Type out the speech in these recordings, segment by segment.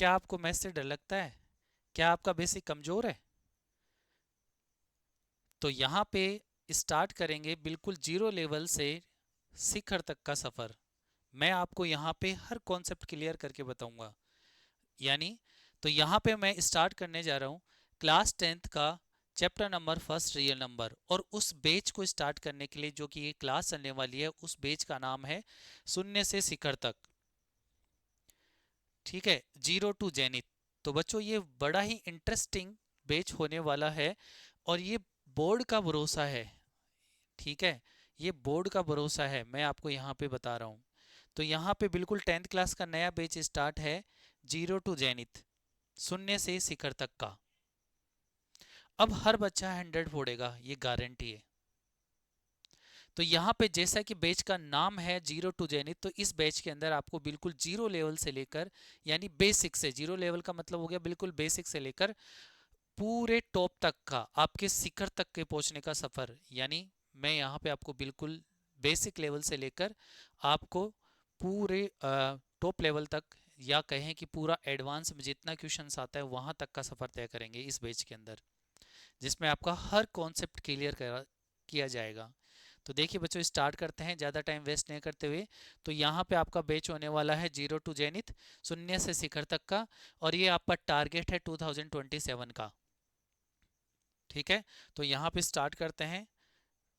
क्या आपको मैथ से डर लगता है? क्या आपका बेसिक कमजोर है? तो यहाँ पे स्टार्ट करेंगे बिल्कुल जीरो लेवल से शिखर तक का सफर। मैं आपको यहाँ पे हर कॉन्सेप्ट क्लियर करके बताऊंगा। यानी तो यहाँ पे मैं स्टार्ट करने जा रहा हूँ क्लास 10th का chapter number first real number, और उस बेच को स्टार्ट करने के लिए जो कि ये क्लास चलने वाली है उस बेच का नाम है शून्य से शिखर तक। ठीक है, जीरो टू जेनिथ। तो बच्चों ये बड़ा ही इंटरेस्टिंग बेच होने वाला है, और ये बोर्ड का भरोसा है। ठीक है, ये बोर्ड का भरोसा है, मैं आपको यहाँ पे बता रहा हूँ। तो यहाँ पे बिल्कुल 10th क्लास का नया बेच स्टार्ट है, जीरो टू जेनिथ, शून्य से शिखर तक का। अब हर बच्चा 100 फोड़ेगा, ये गारंटी है। तो यहाँ पे जैसा कि बैच का नाम है जीरो टू जेनिथ, तो इस बैच के अंदर आपको बिल्कुल जीरो लेवल से लेकर, यानी बेसिक से, जीरो लेवल का मतलब हो गया बिल्कुल बेसिक से लेकर पूरे टॉप तक का, आपके शिखर तक के पहुंचने का सफर। यानी मैं यहाँ पे आपको बिल्कुल बेसिक लेवल से लेकर आपको पूरे टॉप लेवल तक, या कहें कि पूरा एडवांस में जितना क्वेश्चंस आता है वहां तक का सफर तय करेंगे इस बैच के अंदर, जिसमें आपका हर कॉन्सेप्ट क्लियर किया जाएगा। तो देखिए बच्चों, स्टार्ट करते हैं ज़्यादा टाइम वेस्ट नहीं करते हुए। तो यहाँ पे आपका बैच होने वाला है जीरो टू जेनिथ, शून्य से शिखर तक का, और ये आपका टारगेट है 2027 का। ठीक है, तो यहाँ पे स्टार्ट करते हैं।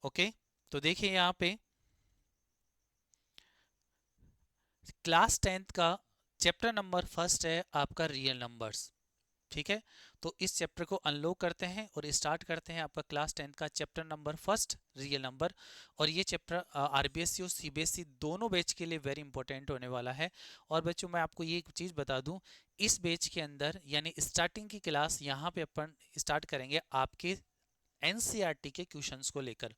ओके, तो देखिए यहाँ पे क्लास 10th का चैप्टर नंबर फर्स्ट है आपका रियल नंबर्स। ठीक है, तो इस चैप्टर को अनलॉक करते हैं और स्टार्ट करते हैं आपका क्लास 10th का chapter number first real number. और ये चैप्टर आरबीएससी और सीबीएसई दोनों बैच के लिए वेरी इंपॉर्टेंट होने वाला है। और बच्चों मैं आपको ये एक चीज़ बता दूं, इस बैच के अंदर यानी स्टार्टिंग की क्लास यहाँ पे अपन स्टार्ट करेंगे आपके एनसीईआरटी के क्वेश्चंस को लेकर।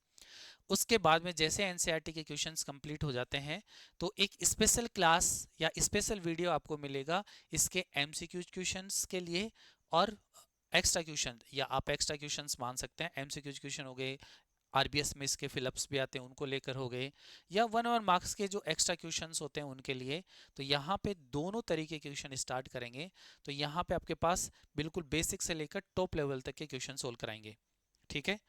उसके बाद में जैसे एनसीईआरटी के क्वेश्चंस कंप्लीट हो जाते हैं, तो एक स्पेशल क्लास या स्पेशल वीडियो आपको मिलेगा इसके एमसीक्यू क्वेश्चंस के लिए, और एक्स्ट्रा क्वेश्चन, या आप एक्स्ट्रा क्वेश्चंस मान सकते हैं। एमसीक्यू क्वेश्चन हो गए, आरबीएस में इसके फिलअप्स भी आते हैं उनको लेकर हो गए, या 1 और मार्क्स के जो एक्स्ट्रा क्वेश्चंस होते हैं उनके लिए। तो यहाँ पे दोनों तरीके के क्वेश्चन स्टार्ट करेंगे। तो यहाँ पे आपके पास बिल्कुल बेसिक से लेकर टॉप लेवल तक के क्वेश्चन सोल्व कराएंगे। ठीक है,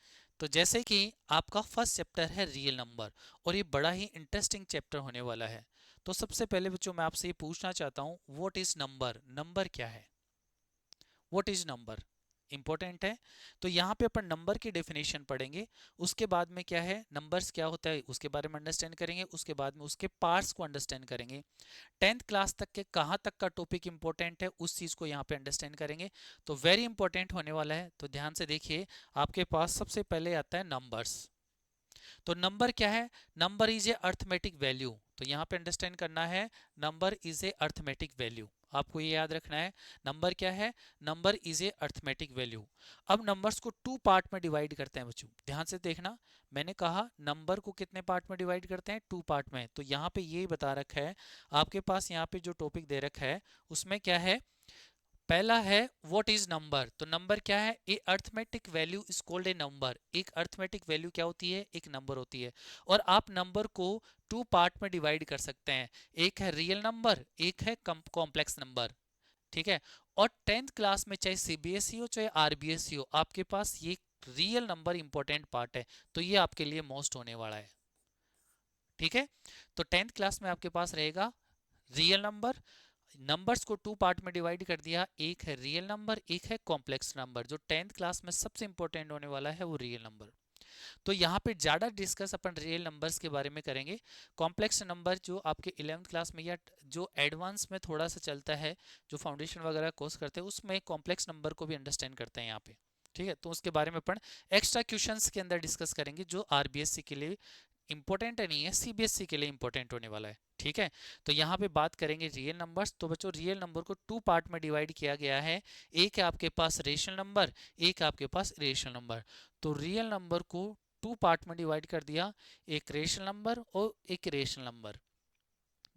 तो जैसे कि आपका फर्स्ट चैप्टर है रियल नंबर, और ये बड़ा ही इंटरेस्टिंग चैप्टर होने वाला है। तो सबसे पहले बच्चों मैं आपसे ये पूछना चाहता हूँ, व्हाट इज नंबर? नंबर क्या है? व्हाट इज नंबर इंपॉर्टेंट है। तो यहाँ पे अपन नंबर की डेफिनेशन पढ़ेंगे, उसके बाद में क्या है नंबर्स क्या होता है उसके बारे में अंडरस्टैंड करेंगे, उसके बाद में उसके पार्ट्स को अंडरस्टैंड करेंगे। 10th क्लास तक के कहाँ तक का टॉपिक इंपॉर्टेंट है उस चीज़ को यहाँ पे अंडरस्टैंड करेंगे। तो वेरी इंपॉर्टेंट होने वाला है, तो ध्यान से देखिए। आपके पास सबसे पहले आता है नंबर्स। तो नंबर क्या है? Number is a arithmetic value. तो यहाँ पे अंडरस्टैंड करना है, number is a arithmetic value, आपको ये याद रखना है। नंबर क्या है? Number is a arithmetic value. अब नंबर्स को टू पार्ट में डिवाइड करते हैं बच्चों, ध्यान से देखना। मैंने कहा नंबर को कितने पार्ट में डिवाइड करते हैं? टू पार्ट में। तो यहाँ पे ये बता रखा है आपके पास, यहाँ पे जो टॉपिक दे रखा है उसमें क्या है, पहला है व्हाट इज नंबर। तो नंबर क्या है? A arithmetic value is called a number. एक अर्थमेटिक वैल्यू क्या होती है? एक नंबर होती है। और आप नंबर को टू पार्ट में डिवाइड कर सकते हैं, एक है रियल नंबर, एक है कॉम्प्लेक्स नंबर। ठीक है, और 10th क्लास में चाहे सीबीएसई हो चाहे आरबीएसई हो, आपके पास ये रियल नंबर इंपॉर्टेंट पार्ट है, तो ये आपके लिए मोस्ट होने वाला है। ठीक है, तो 10th क्लास में आपके पास रहेगा रियल नंबर। नंबर्स को टू पार्ट में डिवाइड कर दिया, एक है रियल नंबर, एक है कॉम्प्लेक्स नंबर। जो 10th क्लास में सबसे इंपॉर्टेंट होने वाला है वो रियल नंबर। तो यहाँ पे ज़्यादा डिस्कस अपन रियल नंबर्स के बारे में करेंगे। कॉम्प्लेक्स नंबर जो आपके 11th क्लास में या जो एडवांस में थोड़ा सा चलता है, जो फाउंडेशन वगैरह कोर्स करते हैं उसमें कॉम्प्लेक्स नंबर को भी अंडरस्टैंड करते हैं यहाँ पे। ठीक है, तो उसके बारे में अपन एक्स्ट्रा क्वेश्चंस के अंदर डिस्कस करेंगे, जो आरबीएससी के लिए इंपॉर्टेंट नहीं है, सीबीएसई के लिए इंपॉर्टेंट होने वाला है। ठीक है, तो यहाँ पे बात करेंगे रियल नंबर्स। तो बच्चों रियल नंबर को टू पार्ट में डिवाइड किया गया है, एक है आपके पास रेशनल नंबर, एक है आपके पास इरेशनल नंबर। तो रियल नंबर को टू पार्ट में डिवाइड कर दिया, एक रेशनल नंबर और एक इरेशनल नंबर।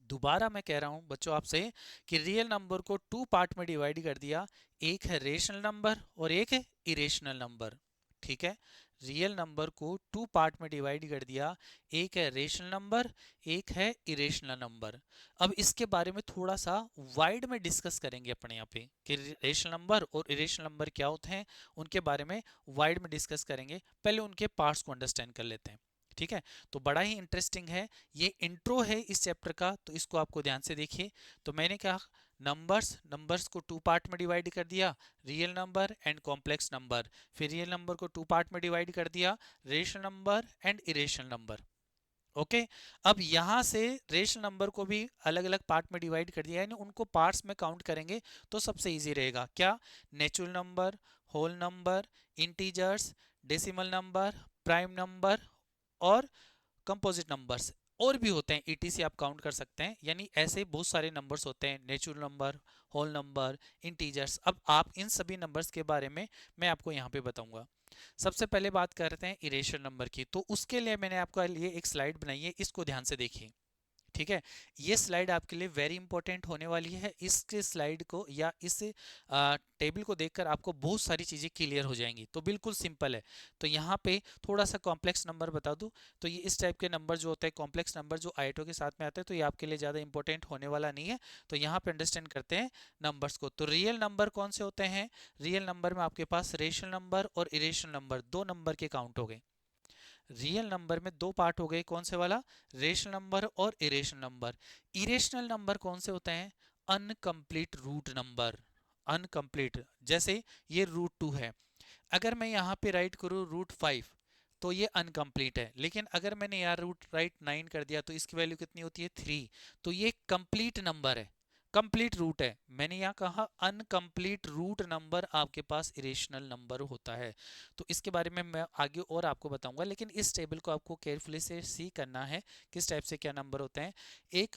दोबारा मैं कह रहा हूं बच्चों आपसे कि रियल नंबर को टू पार्ट में डिवाइड कर दिया, एक है रेशनल नंबर और एक है इरेशनल नंबर। ठीक है, रियल नंबर को टू पार्ट में डिवाइड कर दिया, एक है रेशनल नंबर, एक है इरेशनल नंबर। अब इसके बारे में थोड़ा सा वाइड में डिस्कस करेंगे अपने यहाँ पे कि रेशनल नंबर और इरेशनल नंबर क्या होते हैं, उनके बारे में वाइड में डिस्कस करेंगे। पहले उनके पार्ट्स को अंडरस्टैंड कर लेते हैं, ठीक है। तो बड़ा ही इंटरेस्टिंग है, ये इंट्रो है इस चैप्टर का, तो इसको आपको ध्यान से देखिए। तो मैंने कहा नंबर्स को टू पार्ट में डिवाइड कर दिया, real number and complex number. फिर रियल नंबर को टू पार्ट में डिवाइड कर दिया, rational number and irrational number. Okay, अब यहां से रेशनल नंबर को भी अलग अलग पार्ट में डिवाइड कर दिया, यानी उनको पार्ट्स में काउंट करेंगे तो सबसे इजी रहेगा। क्या? Natural number, whole number, integers, decimal number, prime number और कंपोजिट नंबर्स। और भी होते हैं ईटीसी, आप काउंट कर सकते हैं, यानी ऐसे बहुत सारे नंबर्स होते हैं, natural number, whole number, integers. अब आप इन सभी नंबर्स के बारे में मैं आपको यहाँ पे बताऊंगा। सबसे पहले बात करते हैं इरेशनल नंबर की, तो उसके लिए मैंने आपके लिए एक स्लाइड बनाई है, इसको ध्यान से देखिए, ठीक है। ये स्लाइड आपके लिए वेरी इंपॉर्टेंट होने वाली है। इसके स्लाइड को या इस टेबल को देखकर आपको बहुत सारी चीजें क्लियर हो जाएंगी। तो बिल्कुल सिंपल है। तो यहाँ पे थोड़ा सा कॉम्प्लेक्स नंबर बता दूं, तो ये इस टाइप के नंबर जो होते हैं कॉम्प्लेक्स नंबर जो आइटो के साथ में आते हैं, तो ये आपके लिए ज्यादा इंपॉर्टेंट होने वाला नहीं है। तो यहाँ पे अंडरस्टैंड करते हैं नंबर्स को। तो रियल नंबर कौन से होते हैं? रियल नंबर में आपके पास रेशनल नंबर और इरेशनल नंबर दो नंबर के काउंट हो गए। रियल नंबर में दो पार्ट हो गए, कौन से वाला? रेशनल नंबर और इरेशनल नंबर। इरेशनल नंबर कौन से होते हैं? Uncomplete root number. अनकंप्लीट, जैसे ये रूट टू है, अगर मैं यहाँ पे राइट करूँ रूट फाइव, तो ये अनकंप्लीट है। लेकिन अगर मैंने यहाँ रूट राइट नाइन कर दिया तो इसकी वैल्यू कितनी होती है? थ्री। तो ये कंप्लीट नंबर है, कंप्लीट रूट है। मैंने यहाँ कहा अनकंप्लीट रूट नंबर आपके पास इरेशनल नंबर होता है। तो इसके बारे में मैं आगे और आपको बताऊंगा, लेकिन इस टेबल को आपको केयरफुली से सी करना है किस टाइप से क्या नंबर होते हैं। एक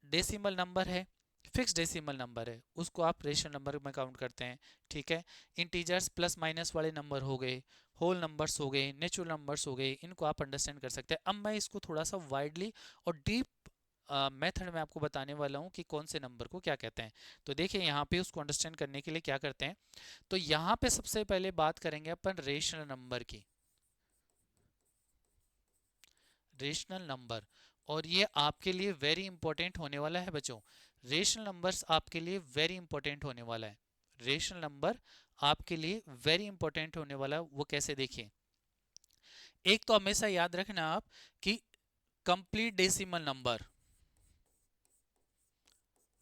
डेसिमल नंबर है, फिक्स डेसिमल नंबर है, उसको आप रेशनल नंबर में काउंट करते हैं, ठीक है। इंटीजर्स प्लस माइनस वाले नंबर हो गए, होल नंबर्स हो गए, नेचुरल नंबर्स हो गए, इनको आप अंडरस्टैंड कर सकते हैं। अब मैं इसको थोड़ा सा वाइडली और डीप मेथड में आपको बताने वाला हूँ कि कौन से नंबर को क्या कहते हैं। तो देखिए यहाँ पे उसको अंडरस्टैंड करने के लिए क्या करते हैं, तो यहाँ पे सबसे पहले बात करेंगे अपन रेशनल नंबर की। रेशनल नंबर, और ये आपके लिए वेरी इंपॉर्टेंट होने वाला है बच्चों। रेशनल नंबर्स आपके लिए वेरी इंपॉर्टेंट होने वाला है। रेशनल नंबर आपके लिए वेरी इंपॉर्टेंट होने वाला है। वो कैसे? देखिए, एक तो हमेशा याद रखना आप कि complete decimal number,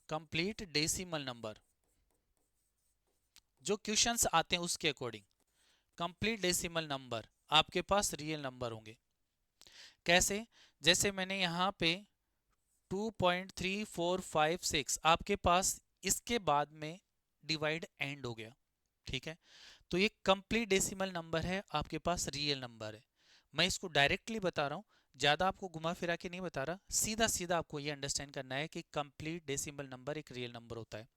complete decimal number जो क्वेश्चंस आते हैं उसके अकॉर्डिंग, कंप्लीट डेसिमल नंबर आपके पास रियल नंबर होंगे। कैसे? जैसे मैंने यहाँ पे 2.3456 आपके पास, इसके बाद में डिवाइड एंड हो गया, ठीक है। तो ये कंप्लीट डेसिमल नंबर है, आपके पास रियल नंबर है। मैं इसको डायरेक्टली बता रहा हूँ, ज्यादा आपको घुमा फिरा के नहीं बता रहा, सीधा सीधा आपको ये अंडरस्टैंड करना है कि कंप्लीट डेसिमल नंबर एक रियल नंबर होता है।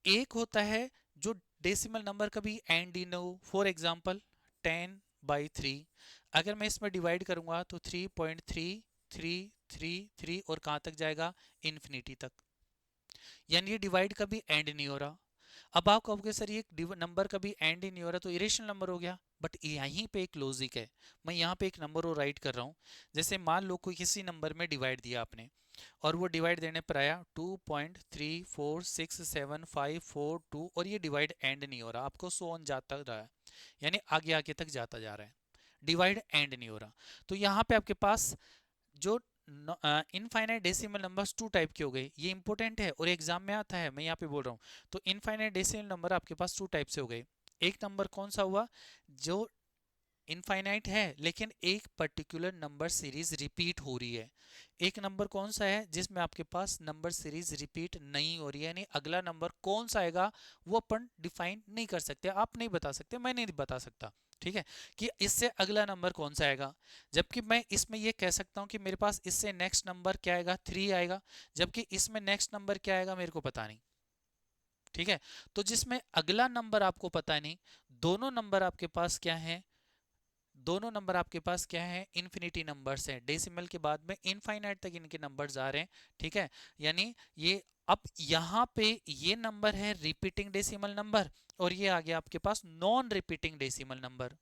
एक होता है जो डेसिमल नंबर का भी एंड इन हो, फॉर एग्जाम्पल 10/3। अगर मैं इसमें डिवाइड करूंगा तो 3.3333 और कहां तक जाएगा? इन्फिनिटी तक। यानी ये डिवाइड का भी एंड नहीं हो रहा। अब आप कहोगे सर ये नंबर का भी एंड ही नहीं हो रहा तो इरेशनल नंबर हो गया, बट यहीं पे एक लॉजिक है। मैं यहाँ पे एक नंबर और राइट कर रहा हूँ। जैसे मान लो कोई किसी नंबर में डिवाइड दिया आपने, और वो डिवाइड देने पर आया 2.346752 और ये डिवाइड एंड नहीं हो रहा, आपको सो ऑन जाता रहा है, यानी आगे आगे तक जाता जा रहा है, डिवाइड एंड नहीं हो रहा। तो यहाँ पे आपके पास जो infinite decimal numbers two type के हो गए, ये इंपॉर्टेंट है और एग्जाम में आता है, मैं यहाँ पे बोल रहा हूँ। तो इनफाइनाइट डेसिमल नंबर आपके पास टू टाइप से हो गए। एक नंबर कौन सा हुआ? जो इनफाइनाइट है लेकिन एक पर्टिकुलर नंबर सीरीज रिपीट हो रही है। एक नंबर कौन सा है? जिसमें आपके पास नंबर सीरीज रिपीट नहीं हो रही है, यानी अगला नंबर कौन सा आएगा वो अपन डिफाइन नहीं कर सकते, आप नहीं बता सकते, मैं नहीं बता सकता, ठीक है, कि इससे अगला नंबर कौन सा आएगा। जबकि मैं इसमें ये कह सकता हूँ कि मेरे पास इससे नेक्स्ट नंबर क्या आएगा? 3 आएगा, जबकि इसमें नेक्स्ट नंबर क्या आएगा मेरे को पता नहीं, ठीक है। तो जिसमें अगला नंबर आपको पता नहीं, दोनों नंबर आपके पास क्या है? दोनों नंबर आपके पास क्या है? इन्फिनिटी नंबर्स हैं, डेसिमल के बाद में इनफाइनाइट तक इनके नंबर्स आ रहे हैं, ठीक है। यानी ये, अब यहाँ पे ये नंबर है रिपीटिंग डेसिमल नंबर, और ये आ गया आपके पास नॉन रिपीटिंग डेसिमल नंबर।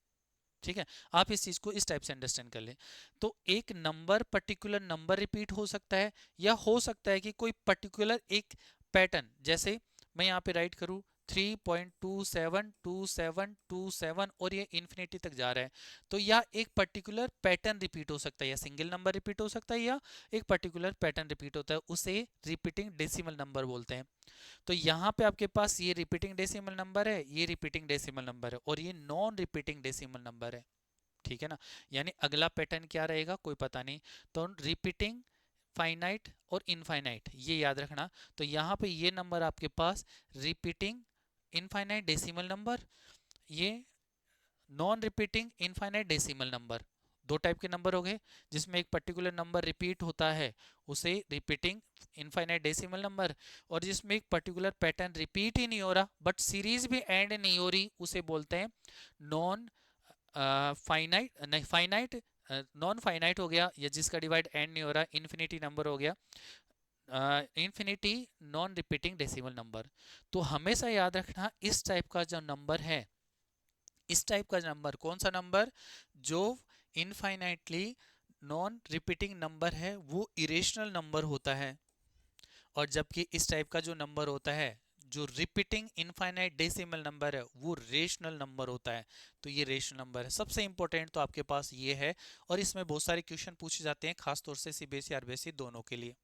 ठीक है, आप इस चीज को इस टाइप से अंडरस्टैंड कर लें। तो एक नंबर पर्टिकुलर नंबर रिपीट हो सकता है, या हो सकता है कि कोई पर्टिकुलर एक पैटर्न, जैसे मैं यहाँ पे राइट करूँ 3.272727 और ये इन्फिनिटी तक जा रहा है, तो या एक पर्टिकुलर पैटर्न रिपीट हो सकता है, या सिंगल नंबर रिपीट हो सकता है, या एक पर्टिकुलर पैटर्न रिपीट होता है, उसे रिपीटिंग डेसिमल नंबर बोलते हैं। तो यहाँ पे आपके पास ये रिपीटिंग डेसिमल नंबर है, ये रिपीटिंग डेसिमल नंबर है, और ये नॉन रिपीटिंग डेसिमल नंबर है। ठीक है ना, यानी अगला पैटर्न क्या रहेगा कोई पता नहीं। तो रिपीटिंग, फाइनाइट और इनफाइनाइट, ये याद रखना। तो यहाँ पे ये नंबर आपके पास रिपीटिंग इनफाइनाइट डेसिमल नंबर, ये non repeating infinite decimal number, दो टाइप के नंबर हो गए, जिसमें एक पर्टिकुलर नंबर रिपीट होता है उसे रिपीटिंग इनफाइनाइट डेसिमल नंबर, और जिसमें एक पर्टिकुलर पैटर्न रिपीट ही नहीं हो रहा बट सीरीज भी एंड नहीं हो रही, उसे बोलते हैं नॉन फाइनाइट, नहीं फाइनाइट, नॉन फाइनाइट हो गया, या जिसका डिवाइड एंड नहीं हो रहा, इन्फिनिटी नंबर हो गया, infinity non repeating decimal number. तो हमेशा याद रखना इस टाइप का जो नंबर है, इस टाइप का नंबर, कौन सा नंबर, जो इनफाइनाइटली नॉन रिपीटिंग नंबर है वो इरेशनल नंबर होता है, और जबकि इस टाइप का जो नंबर होता है जो रिपीटिंग इनफाइनाइट डेसिमल नंबर है वो रेशनल नंबर होता है। तो ये रेशनल नंबर है, सबसे इंपॉर्टेंट तो आपके पास ये है, और इसमें बहुत सारे क्वेश्चन पूछे जाते हैं खासतौर से सीबीएसई आरबीएसई दोनों के लिए।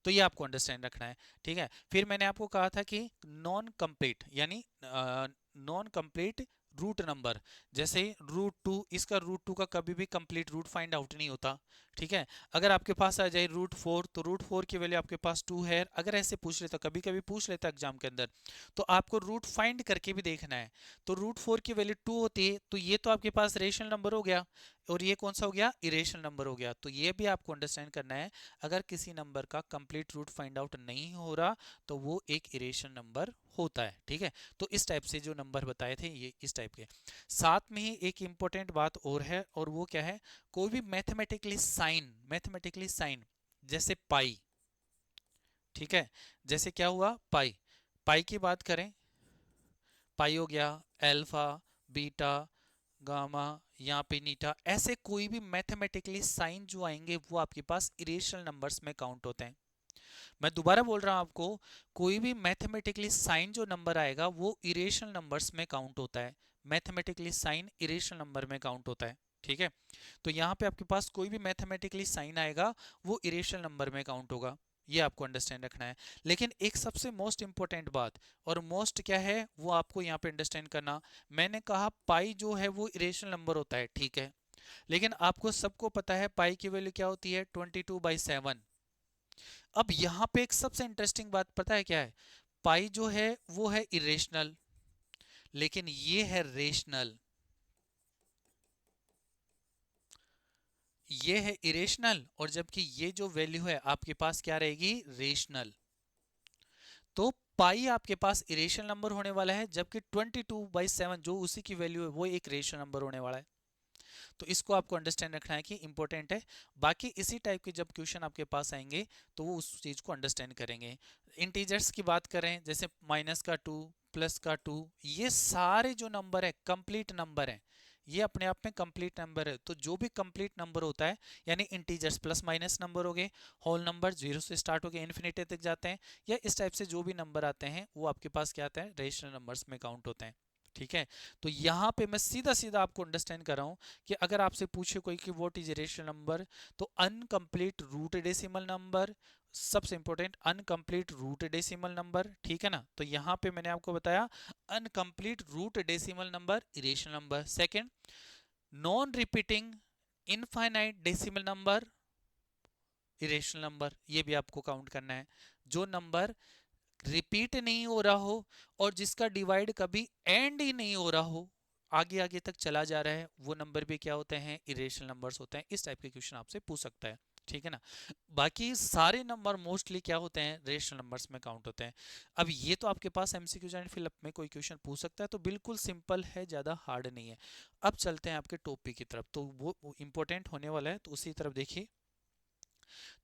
तो ये आपको अंडरस्टैंड रखना है। ठीक है, फिर मैंने आपको कहा था कि नॉन कंप्लीट, यानी नॉन कंप्लीट रूट नंबर, जैसे रूट 2, इसका रूट 2 का कभी भी कंप्लीट रूट फाइंड आउट नहीं होता। ठीक है, अगर आपके पास आ जाए रूट 4, तो रूट 4 की वैल्यू आपके पास 2 है, अगर ऐसे पूछ लेता, कभी कभी पूछ लेता एग्जाम के अंदर, तो आपको रूट फाइंड करके भी देखना है। तो रूट 4 की वैल्यू 2 होती है, तो ये तो आपके पास रेशनल नंबर हो गया, और ये कौन सा हो गया, इरेशनल नंबर हो गया। तो ये भी आपको अंडरस्टैंड करना है, अगर किसी नंबर का कंप्लीट रूट फाइंड आउट नहीं हो रहा तो वो एक इरेशनल नंबर होता है। ठीक है, तो इस टाइप से जो नंबर बताए थे ये इस टाइप के। साथ में ही एक इंपॉर्टेंट बात और है, और वो क्या है, कोई भी मैथमेटिकली साइन, जैसे पाई, ठीक है, जैसे क्या हुआ पाई, पाई की बात करें, पाई हो गया अल्फा, बीटा, गामा, यहाँ पे नीटा, ऐसे कोई भी मैथमेटिकली साइन जो आएंगे वो आपके पास इरेशनल नंबर्स में काउंट होते हैं। मैं दोबारा बोल रहा हूं आपको, कोई भी मैथमेटिकली साइन जो नंबर आएगा वो इरेशनल नंबर्स में काउंट होता है, मैथमेटिकली साइन इरेशनल नंबर में काउंट होता है। ठीक है, तो यहाँ पे आपके पास कोई भी मैथमेटिकली साइन आएगा वो इरेशनल नंबर में काउंट होगा, ये आपको अंडरस्टैंड रखना है। लेकिन एक सबसे मोस्ट इंपॉर्टेंट बात, और मोस्ट क्या है वो आपको यहाँ पे अंडरस्टैंड करना, मैंने कहा पाई जो है वो इरेशनल नंबर होता है, ठीक है, लेकिन आपको सबको पता है पाई की वैल्यू क्या होती है, 22/7। अब यहाँ पे एक सबसे इंटरेस्टिंग बात पता है क्या है, पाई जो है वो है इरेशनल, लेकिन ये है रेशनल, ये है इरेशनल, और जबकि ये जो वैल्यू है आपके पास क्या रहेगी, रेशनल। तो पाई आपके पास इरेशनल नंबर होने वाला है, जबकि 22/7 जो उसी की वैल्यू है वो एक रेशनल नंबर होने वाला है। तो इसको आपको अंडरस्टैंड रखना है कि इंपॉर्टेंट है। बाकी इसी टाइप के जब क्वेश्चन आपके पास आएंगे तो वो उस चीज को अंडरस्टैंड करेंगे। इंटीजर्स की बात करें, जैसे -2, +2, ये सारे जो नंबर है कंप्लीट नंबर है, ये अपने आप में कंप्लीट नंबर है। तो जो भी कंप्लीट नंबर होता है, यानी इंटीजर्स प्लस माइनस नंबर हो गए, होल नंबर 0 से स्टार्ट हो गए इन्फिनिटी तक जाते हैं, या इस टाइप से जो भी नंबर आते हैं वो आपके पास क्या आता है, रेशनल नंबर्स में काउंट होते हैं। ठीक है, तो यहाँ पे मैं सीधा सीधा आपको अंडरस्टैंड कर रहा हूँ कि अगर आपसे पूछे कोई कि व्हाट इज रेशनल नंबर, तो अनकंप्लीट रूट डेसिमल नंबर, सबसे important uncomplete root decimal number. ठीक है ना, तो यहाँ पे मैंने आपको बताया uncomplete root decimal number irrational number. Second, non repeating infinite decimal number irrational number, ये भी आपको काउंट करना है। जो नंबर रिपीट नहीं हो रहा हो और जिसका डिवाइड कभी एंड ही नहीं हो रहा हो, आगे आगे तक चला जा रहा है, वो नंबर भी क्या होते हैं, इरेशनल नंबर्स होते हैं। इस टाइप के क्वेश्चन आपसे पूछ सकता है। ठीक है ना, बाकी सारे नंबर मोस्टली क्या होते हैं, रेशनल नंबर्स में काउंट होते हैं। अब ये तो आपके पास एमसीक्यू एंड फिलअप में कोई क्वेश्चन पूछ सकता है, तो बिल्कुल सिंपल है, ज़्यादा हार्ड नहीं है। अब चलते हैं आपके टॉपिक की तरफ, तो वो इंपॉर्टेंट होने वाला है, तो उसी तरफ देखिए।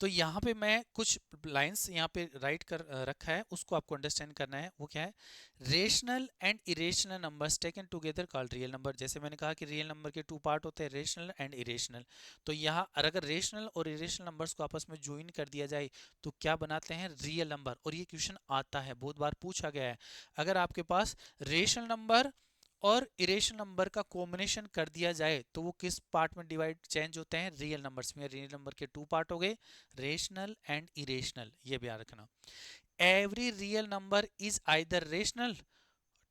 तो यहाँ पे मैं कुछ लाइंस यहाँ पे राइट कर रखा है, उसको आपको अंडरस्टैंड करना है। वो क्या है? Rational and irrational numbers taken together called real number. जैसे मैंने कहा कि रियल नंबर के टू पार्ट होते हैं, रेशनल एंड इरेशनल। तो यहाँ अगर रेशनल और इरेशनल नंबर्स को आपस में ज्वाइन कर दिया जाए तो क्या बनाते हैं? Real number. और ये क्वेश्चन आता है, बहुत बार पूछा गया है। अगर आपके पास रेशनल नंबर और इरेशनल नंबर का कॉम्बिनेशन कर दिया जाए तो वो किस पार्ट में डिवाइड चेंज होते हैं? रियल नंबर्स में। रियल नंबर के टू पार्ट हो गए, रेशनल एंड इरेशनल, ये भी याद रखना। Every real number is either rational,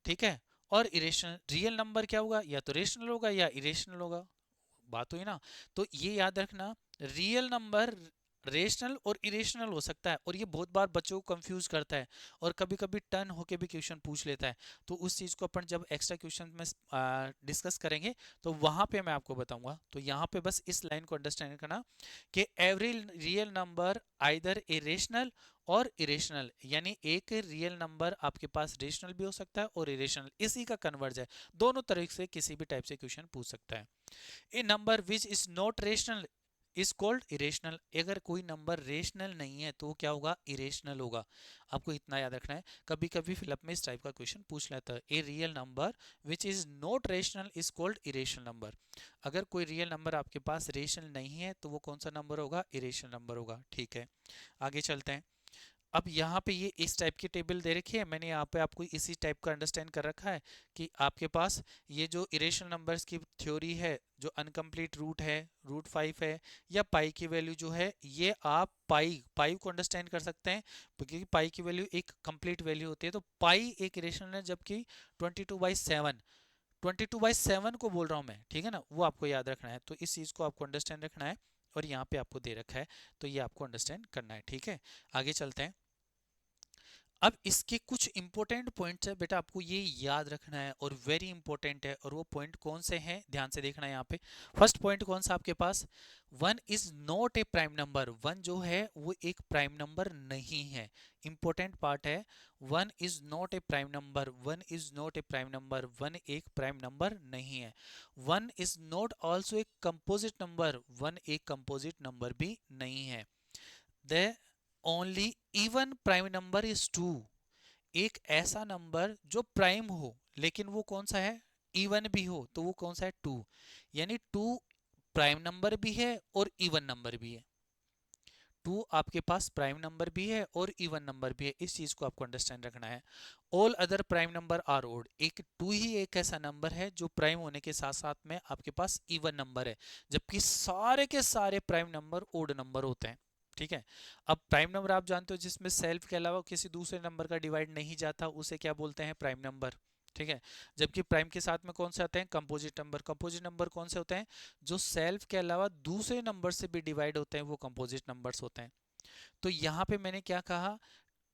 ठीक है, और इरेशनल। रियल नंबर क्या होगा? या तो रेशनल होगा या इरेशनल होगा, बात हुई ना। तो ये याद रखना, रियल नंबर रेशनल और इरेशनल हो सकता है, और ये बहुत बार बच्चों को कंफ्यूज करता है, और कभी कभी टर्न होके भी क्वेश्चन पूछ लेता है। तो उस चीज को अपन जब एक्स्ट्रा क्वेश्चन में डिस्कस करेंगे तो वहां पे मैं आपको बताऊंगा। तो यहाँ पे बस इस लाइन को अंडरस्टैंड करना कि every real number either a rational और इरेशनल, यानी एक रियल नंबर आपके पास रेशनल भी हो सकता है और इरेशनल, इसी का कन्वर्ज है। दोनों तरह से किसी भी टाइप से क्वेश्चन पूछ सकता है। A number which is not rational is called irrational. अगर कोई नंबर रेशनल नहीं है तो क्या होगा? इरेशनल होगा। आपको इतना याद रखना है। कभी कभी फिलअप में इस टाइप का क्वेश्चन पूछ लेता है, a real number which is not rational is called irrational number. अगर कोई रियल नंबर आपके पास रेशनल नहीं है तो वो कौन सा नंबर होगा? इरेशनल नंबर होगा। ठीक है, आगे चलते हैं। अब यहाँ पे ये इस टाइप की टेबल दे रखी है, मैंने यहाँ पे आपको इसी टाइप का अंडरस्टैंड कर रखा है कि आपके पास ये जो इरेशनल नंबर्स की थ्योरी है, जो अनकम्प्लीट रूट है, रूट 5 है, या पाई की वैल्यू जो है, ये आप पाई पाई को अंडरस्टैंड कर सकते हैं, क्योंकि पाई की वैल्यू एक कंप्लीट वैल्यू होती है। तो पाई एक इरेशनल है, जबकि 22/7 22/7 को बोल रहा हूँ मैं, ठीक है ना, वो आपको याद रखना है। तो इस चीज़ को आपको अंडरस्टैंड रखना है, और यहाँ पे आपको दे रखा है, तो ये आपको अंडरस्टैंड करना है। ठीक है, आगे चलते हैं। अब इसके कुछ इंपॉर्टेंट पॉइंट्स है बेटा, आपको ये याद रखना है और वेरी इंपॉर्टेंट है। और वो पॉइंट कौन से हैं? ध्यान से देखना है यहाँ पे। फर्स्ट पॉइंट कौन सा आपके पास? One is not a prime number. One जो है वो एक प्राइम नंबर नहीं है। इंपॉर्टेंट पार्ट है, one is not a prime number. One is not a prime number, one एक प्राइम नंबर नहीं है। One is not also a composite number. One एक कंपोजिट नंबर भी नहीं है। The only even prime number is two. एक ऐसा number जो प्राइम हो लेकिन वो कौन सा है? इवन भी हो, तो वो कौन सा है? टू। यानी टू प्राइम नंबर भी है और इवन नंबर भी है। टू आपके पास प्राइम नंबर भी है और इवन नंबर भी है, इस चीज को आपको अंडरस्टैंड रखना है। All other prime number are odd. एक टू ही एक ऐसा नंबर है जो प्राइम होने के साथ साथ में आपके पास इवन नंबर है, जबकि सारे के सारे प्राइम नंबर ओड नंबर होते हैं। ठीक है, अब प्राइम नंबर आप जानते हो जिसमें सेल्फ के अलावा किसी दूसरे नंबर का डिवाइड नहीं जाता, उसे क्या बोलते हैं? Prime number. ठीक है, जबकि प्राइम के साथ में कौन से आते हैं? Composite number. कंपोजिट नंबर कौन से होते हैं? जो सेल्फ के अलावा दूसरे नंबर से भी डिवाइड होते हैं, वो कंपोजिट नंबर्स होते हैं। तो यहाँ पे मैंने क्या कहा?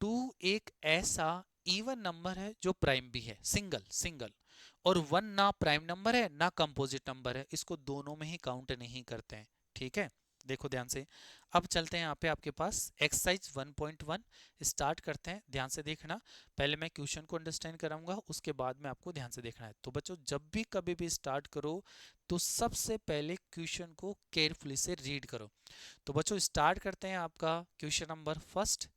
टू एक ऐसा इवन नंबर है जो प्राइम भी है, सिंगल सिंगल, और वन ना प्राइम नंबर है ना कंपोजिट नंबर है, इसको दोनों में ही काउंट नहीं करते हैं। ठीक है, देखो ध्यान से। अब चलते हैं यहाँ पे आपके पास एक्सरसाइज 1.1 स्टार्ट करते हैं। ध्यान से देखना, पहले मैं क्वेश्चन को अंडरस्टैंड कराऊंगा, उसके बाद में आपको ध्यान से देखना है। तो बच्चों जब भी कभी भी स्टार्ट करो तो सबसे पहले क्वेश्चन को केयरफुली से रीड करो। तो बच्चों स्टार्ट करते हैं आपका question number first,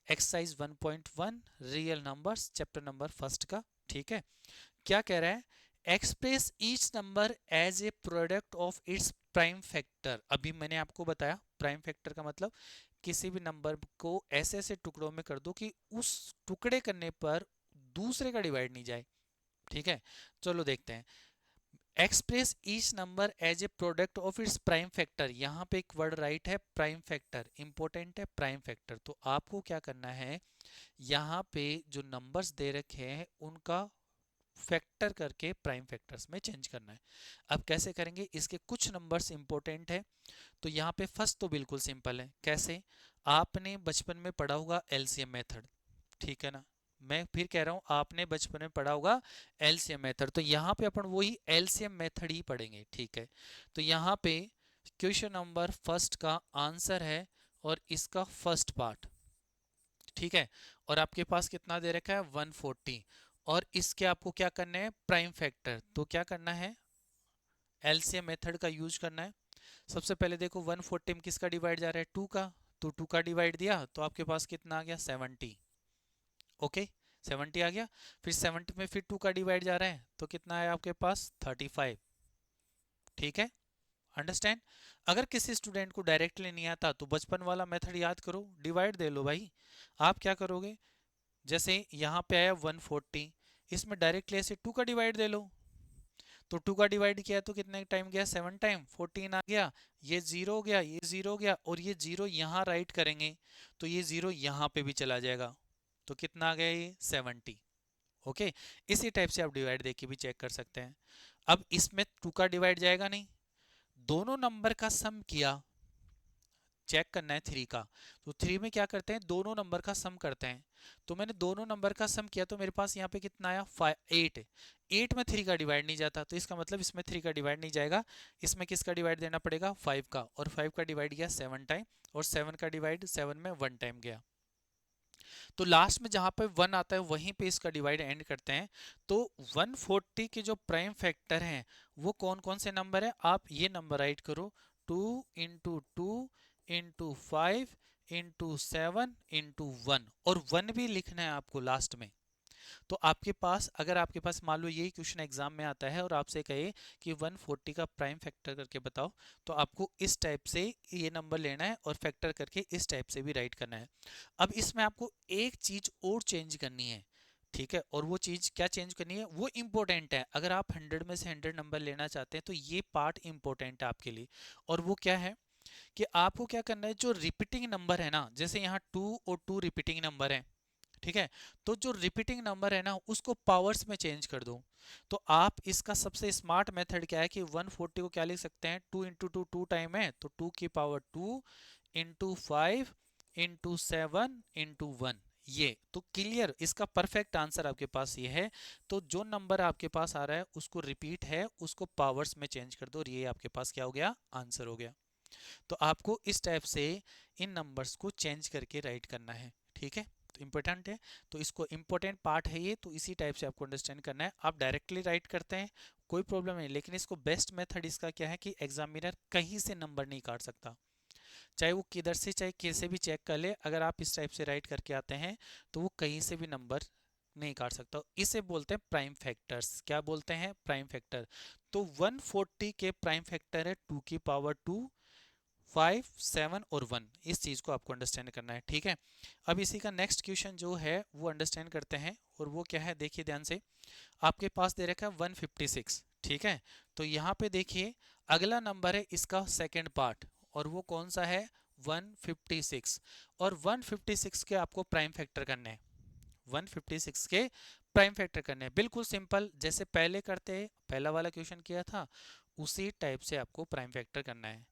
exercise 1.1 real numbers, chapter number first का। ठीक है, क्या कह रहा है? Express each number as a product of its prime factor. अभी मैंने आपको बताया प्राइम फैक्टर का मतलब किसी भी नंबर को ऐसे ऐसे टुकड़ों में कर दो कि उस टुकड़े करने पर दूसरे का डिवाइड नहीं जाए। ठीक है, चलो देखते हैं। Express each number as a product of its prime factor. यहाँ पे एक वर्ड राइट है, प्राइम फैक्टर, इंपॉर्टेंट है प्राइम फैक्टर। तो आपको क्या करना है, यहाँ पे जो नंबर्स दे रखे हैं उनका फैक्टर करके प्राइम फैक्टर्स में चेंज करना है। अब कैसे करेंगे? इसके कुछ नंबर्स इंपॉर्टेंट है। तो यहाँ पे फर्स्ट तो बिल्कुल सिंपल है। कैसे? आपने बचपन में पढ़ा होगा एलसीएम मेथड, ठीक है ना। मैं फिर कह रहा हूँ आपने बचपन में पढ़ा होगा एलसीएम मेथड, तो यहाँ पे अपन वही एलसीएम मेथड ही पढ़ेंगे। ठीक है, तो यहाँ पे क्वेश्चन नंबर फर्स्ट का आंसर है और इसका फर्स्ट पार्ट। ठीक है, और आपके पास कितना दे रखा है? 140, और इसके आपको क्या करना है? Prime factor. तो क्या करना है? एलसीएम मेथड का यूज करना है। सबसे पहले देखो 140 में किसका डिवाइड जा रहा है? 2 का, तो 2 का डिवाइड दिया तो आपके पास कितना आ गया 70। ओके 70 आ गया। फिर 70 में फिर 2 का डिवाइड जा रहा है तो कितना है आपके पास 35। ठीक है, अंडरस्टैंड। अगर किसी स्टूडेंट को डायरेक्टली नहीं आता तो बचपन वाला मेथड याद करो, डिवाइड दे लो भाई। आप क्या करोगे, जैसे यहाँ पे आया 140, इसमें डायरेक्टली ऐसे 2 का डिवाइड दे लो। तो 2 का डिवाइड किया तो कितने टाइम गया 7 टाइम, 14 आ गया, ये 0 हो गया, ये 0 हो गया, और ये 0 यहाँ राइट करेंगे तो ये 0 यहाँ पे भी चला जाएगा, तो कितना आ गया ये 70। ओके, इसी टाइप से आप डिवाइड देके भी चेक कर सकते हैं। अब इसमें 2 का डिवाइड जाएगा नहीं, दोनों नंबर का सम किया, चेक करना है 3 का। तो 3 में क्या करते हैं, दोनों नंबर का सम करते हैं। तो मैंने दोनों नंबर का सम किया तो मेरे पास यहाँ पे कितना आया 8। 8 में 3 का डिवाइड नहीं जाता, तो इसका मतलब इसमें 3 का डिवाइड नहीं जाएगा, इसमें किसका डिवाइड देना पड़ेगा 5 का, और 5 का डिवाइड गया 7 टाइम, और 7 का डिवाइड 7 में 1 टाइम गया। तो लास्ट में जहां पे 1 आता है वहीं पे इसका डिवाइड एंड करते हैं। तो 140 के जो प्राइम फैक्टर हैं वो कौन कौन से नंबर है, आप ये नंबर राइट करो, 2 इंटू 2 इंटू 5 इंटू 7 इंटू 1, और 1 भी लिखना है आपको लास्ट में। तो आपके पास, अगर आपके पास मान लो यही क्वेश्चन एग्जाम में आता है और आपसे कहे कि 140 का प्राइम फैक्टर करके बताओ, तो आपको इस टाइप से ये नंबर लेना है और फैक्टर करके इस टाइप से भी राइट करना है। अब इसमें आपको एक चीज और चेंज करनी है, ठीक है, और वो चीज क्या चेंज करनी है वो इंपॉर्टेंट है। अगर आप 100 में से 100 नंबर लेना चाहते हैं तो ये पार्ट इंपॉर्टेंट है आपके लिए। और वो क्या है कि आपको क्या करना है, जो रिपीटिंग नंबर है ना, जैसे यहाँ 2 और 2 रिपीटिंग नंबर है, ठीक है, तो जो रिपीटिंग नंबर है ना उसको पावर्स में चेंज कर दो। तो आप इसका सबसे स्मार्ट मेथड क्या है कि 140 को क्या लिख सकते हैं, 2 इंटू 2 2 टाइम है तो 2 की पावर 2 इंटू 5 इंटू 7 इंटू 1। ये तो क्लियर, इसका परफेक्ट आंसर आपके पास ये है। तो जो नंबर आपके पास आ रहा है उसको रिपीट है उसको पावर्स में चेंज कर दो, और ये आपके पास क्या हो गया, आंसर हो गया। तो आपको इस टाइप से इन नंबर्स को चेंज करके राइट करना है, ठीक है, तो इंपॉर्टेंट है। तो इसको इंपॉर्टेंट पार्ट है ये, तो इसी टाइप से आपको अंडरस्टैंड करना है। आप डायरेक्टली राइट करते हैं कोई प्रॉब्लम नहीं, लेकिन इसको बेस्ट मेथड इसका क्या है कि एग्जामिनर कहीं से नंबर नहीं काट सकता, चाहे वो किधर से चाहे कैसे भी चेक कर ले, अगर आप इस टाइप से राइट करके आते हैं तो वो कहीं से भी नंबर नहीं काट सकता। इसे बोलते हैं प्राइम फैक्टर्स, क्या बोलते हैं, प्राइम फैक्टर। तो 140 के प्राइम फैक्टर है 2 की पावर 2, 5, 7 और 1, इस चीज को आपको अंडरस्टैंड करना है, ठीक है। अब इसी का नेक्स्ट क्वेश्चन जो है वो अंडरस्टैंड करते हैं, और वो क्या है देखिए ध्यान से। आपके पास दे रखा है 156, ठीक है, तो यहाँ पे देखिए अगला नंबर है इसका सेकंड पार्ट, और वो कौन सा है 156, और 156 के आपको प्राइम फैक्टर करने हैं, 156 के प्राइम फैक्टर करने हैं, बिल्कुल सिंपल जैसे पहले करते पहला वाला क्वेश्चन किया था उसी टाइप से आपको प्राइम फैक्टर करना है।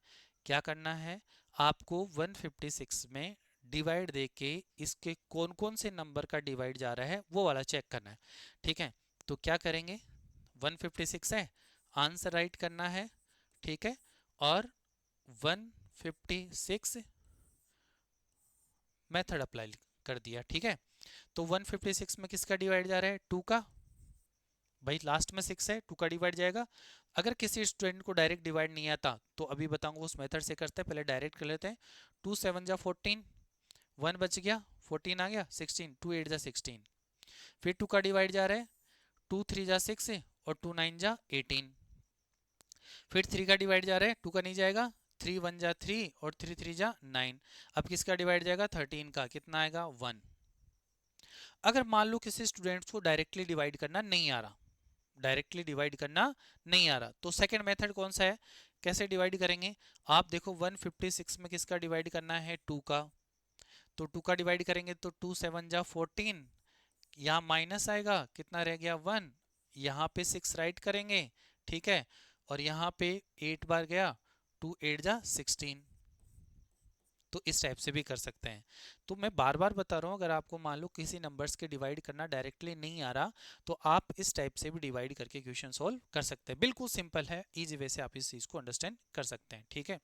क्या करना है, आपको 156 में डिवाइड देके इसके कौन कौन से नंबर का डिवाइड जा रहा है वो वाला चेक करना है, ठीक है। तो क्या करेंगे, 156 है, आंसर राइट करना है, ठीक है, और 156 मेथड अप्लाई कर दिया, ठीक है। तो 156 में किसका डिवाइड जा रहा है 2 का, भाई लास्ट में 6 है 2 का डिवाइड जाएगा। अगर किसी स्टूडेंट को डायरेक्ट डिवाइड नहीं आता तो अभी बताऊंगा उस मेथड से करते हैं, पहले डायरेक्ट कर लेते हैं। 2 7 जा 14, 1 बच गया, 14 आ गया, 16, 2 8 जा 16, फिर 2 का डिवाइड जा रहा है, 2 3 जा 6 और 2 9 जा 18, फिर 3 का डिवाइड जा रहा है, 2 का नहीं जाएगा, 3 1 जा 3 और 3 3 जा 9। अब किसका डिवाइड जाएगा 13 का, कितना आएगा 1। अगर मान लो किसी स्टूडेंट को डायरेक्टली डिवाइड करना नहीं आ रहा, डायरेक्टली डिवाइड करना नहीं आ रहा, तो सेकंड मेथड कौन सा है, कैसे डिवाइड करेंगे। आप देखो 156 में किसका डिवाइड करना है 2 का, तो 2 का डिवाइड करेंगे तो 2 7 जा 14, यहाँ माइनस आएगा, कितना रह गया 1, यहाँ पे 6 राइट करेंगे, ठीक है, और यहाँ पे 8 बार गया, 2 8 जा 16। तो इस टाइप से भी कर सकते हैं। तो मैं बार बार बता रहा हूँ, अगर आपको मान लो किसी नंबर्स के डिवाइड करना डायरेक्टली नहीं आ रहा तो आप इस टाइप से भी डिवाइड करके क्वेश्चन सॉल्व कर सकते हैं, बिल्कुल सिंपल है, इजी वे से आप इस चीज़ को अंडरस्टैंड कर सकते हैं, ठीक है।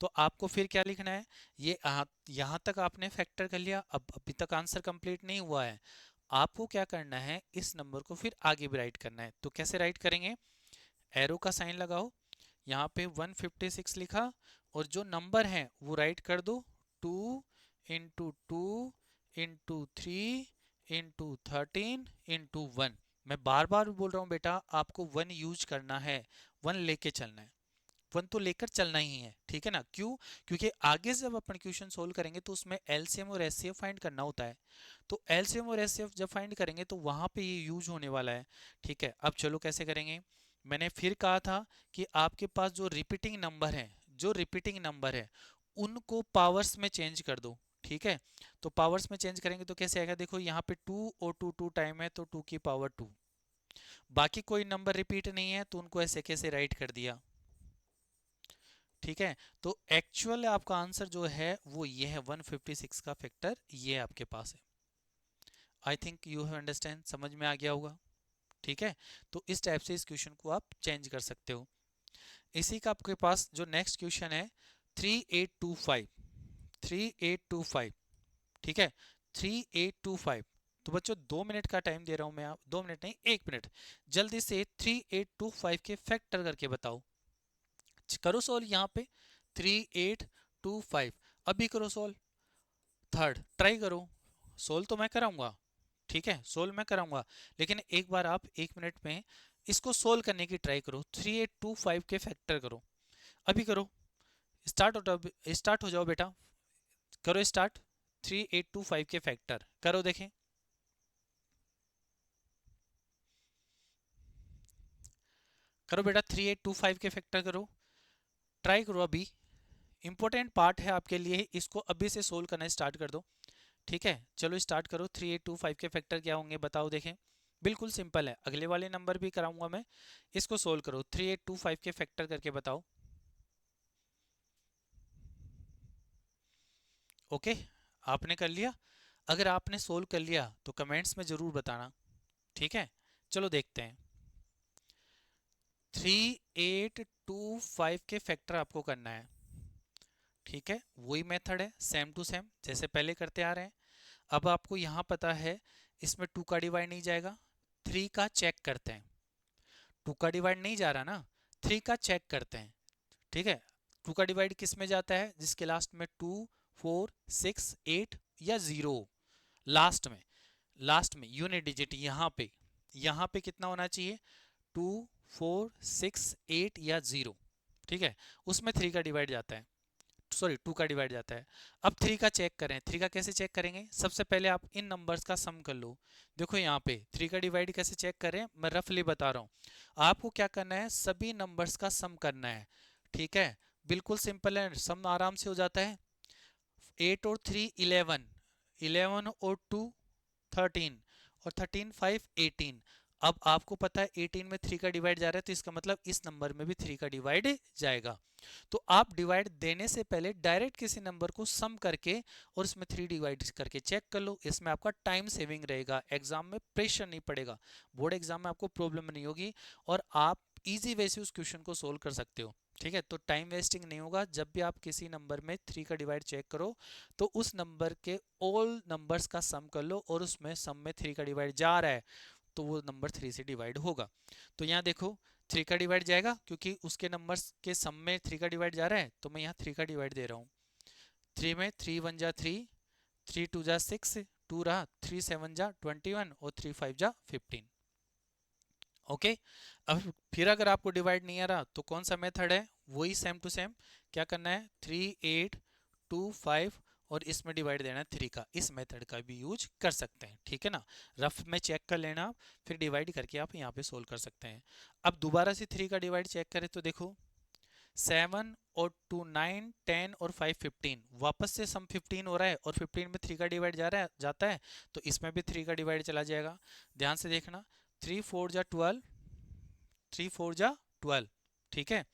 तो आपको फिर क्या लिखना है, ये यहाँ तक आपने फैक्टर कर लिया, अब अभी तक आंसर कंप्लीट नहीं हुआ है, आपको क्या करना है इस नंबर को फिर आगे भी राइट करना है। तो कैसे राइट करेंगे, एरो का साइन लगाओ, यहाँ पे 156 लिखा और जो नंबर है वो राइट कर दो into two into three into 13 into one. मैं बार बार बोल रहा हूँ बेटा, आपको वन यूज करना है, वन लेके चलना है, वन तो लेकर चलना ही है, ठीक है ना। क्यों? क्योंकि आगे जब अपन क्वेश्चन सोल्व करेंगे तो उसमें एलसीएम और एचसीएफ फाइंड करना होता है। तो एलसीएम और एचसीएफ जब फाइंड करेंगे तो वहां पे ये यूज होने वाला है, ठीक है। अब चलो कैसे करेंगे। मैंने फिर कहा था कि आपके पास जो रिपीटिंग नंबर है, जो रिपीटिंग नंबर है उनको पावर्स में चेंज कर दो, ठीक है। तो पावर्स में चेंज करेंगे तो कैसे आएगा, देखो यहाँ पे टू और टू टू टाइम है तो टू की पावर टू। बाकी कोई नंबर रिपीट नहीं है तो उनको ऐसे कैसे राइट कर दिया, ठीक है। तो एक्चुअल आपका आंसर जो है वो ये है 156 का फैक्टर ये आपके पास है। I think you have understand, समझ में आ गया होगा, ठीक है। तो इस टाइप से इस क्वेश्चन को आप चेंज कर सकते हो। इसी का आपके पास जो नेक्स्ट क्वेश्चन है 3825, 3825, ठीक है, 3825। तो बच्चों 2 मिनट का टाइम दे रहा हूं मैं, आप 2 मिनट नहीं 1 मिनट, जल्दी से 3825 के फैक्टर करके बताओ। करो सोल्व यहाँ पे 3825, अभी करो सोल्व, थर्ड ट्राई करो। सोल्व तो मैं कराऊंगा, ठीक है, सोल्व मैं कराऊंगा, लेकिन एक बार आप 1 मिनट में इसको सोल्व करने की ट्राई करो। 3825 के फैक्टर करो, अभी करो, स्टार्ट हो जाओ बेटा, करो स्टार्ट। 3825 के फैक्टर करो, देखें करो बेटा, 3825 के फैक्टर करो, ट्राई करो अभी। इंपॉर्टेंट पार्ट है आपके लिए, इसको अभी से सोल्व करना स्टार्ट कर दो, ठीक है। चलो स्टार्ट करो। 3825 के फैक्टर क्या होंगे बताओ, देखें बिल्कुल सिंपल है, अगले वाले नंबर भी कराऊंगा मैं, इसको सोल्व करो। 3825 के फैक्टर करके बताओ। ओके, आपने कर लिया? अगर आपने सोल्व कर लिया तो कमेंट्स में जरूर बताना, ठीक है। चलो देखते हैं। 3825 के फैक्टर आपको करना है, ठीक है। वही मेथड है, सेम टू सेम जैसे पहले करते आ रहे हैं। अब आपको यहाँ पता है इसमें टू का डिवाइड नहीं जाएगा, थ्री का चेक करते हैं। टू का डिवाइड नहीं जा रहा ना, थ्री का चेक करते हैं, ठीक है। टू का डिवाइड किस में जाता है, जिसके लास्ट में 2 4 6 8 या 0, लास्ट में, लास्ट में यूनिट डिजिट यहाँ पे कितना होना चाहिए, 2 4 6 8 या 0, ठीक है। उसमें थ्री का डिवाइड जाता है, सॉरी टू का डिवाइड जाता है। अब थ्री का चेक करें, थ्री का कैसे चेक करेंगे, सबसे पहले आप इन नंबर्स का सम कर लो। देखो यहाँ पे थ्री का डिवाइड कैसे चेक करें, मैं रफली बता रहा हूँ। आपको क्या करना है, सभी नंबर्स का सम करना है, ठीक है। बिल्कुल सिंपल है, सम आराम से हो जाता है। 8 और 3 11, 11 और 2 13, और 13 5 18। अब आपको पता है 18 में 3 का डिवाइड जा रहा है, तो इसका मतलब इस नंबर में भी 3 का डिवाइड जाएगा। तो आप डिवाइड देने से पहले डायरेक्ट किसी नंबर को सम करके और इसमें 3 डिवाइड करके चेक कर लो, इसमें आपका टाइम सेविंग रहेगा, एग्जाम में प्रेशर नहीं पड़ेगा, बोर्ड एग्जाम में आपको प्रॉब्लम नहीं होगी, और आप इजी वे से उस क्वेश्चन को सोल्व कर सकते हो, ठीक है। तो टाइम वेस्टिंग नहीं होगा, जब भी आप किसी नंबर में 3 का डिवाइड चेक करो तो उस नंबर के ऑल नंबर्स का सम कर लो, और उसमें सम में 3 का डिवाइड जा रहा है तो वो नंबर 3 से डिवाइड होगा। तो यहाँ देखो 3 का डिवाइड जाएगा, क्योंकि उसके नंबर्स के सम में 3 का डिवाइड जा रहा है, तो मैं यहाँ 3 का डिवाइड दे रहा हूँ। 3 में 3 1 जा 3, 3 2 जा 6, 2 रहा, 3 7 जा 21, और 3 5 जा 15। ओके, अब फिर अगर आपको डिवाइड नहीं आ रहा तो कौन सा मेथड है, वही सेम टू सेम, क्या करना है, 3825 और इसमें डिवाइड देना है 3 का, इस मेथड का भी यूज कर सकते हैं, ठीक है ना। रफ में चेक कर लेना आप, फिर डिवाइड करके आप यहाँ पे सोल्व कर सकते हैं। अब दोबारा से 3 का डिवाइड चेक करें तो देखो 7 और 2 9 10 और 5 15, वापस से सम 15 हो रहा है और 15 में 3 का डिवाइड जाता है, तो इसमें भी 3 का डिवाइड चला जाएगा। ध्यान से देखना, 3 4 जा 12, 3 4 जा 12, ठीक है।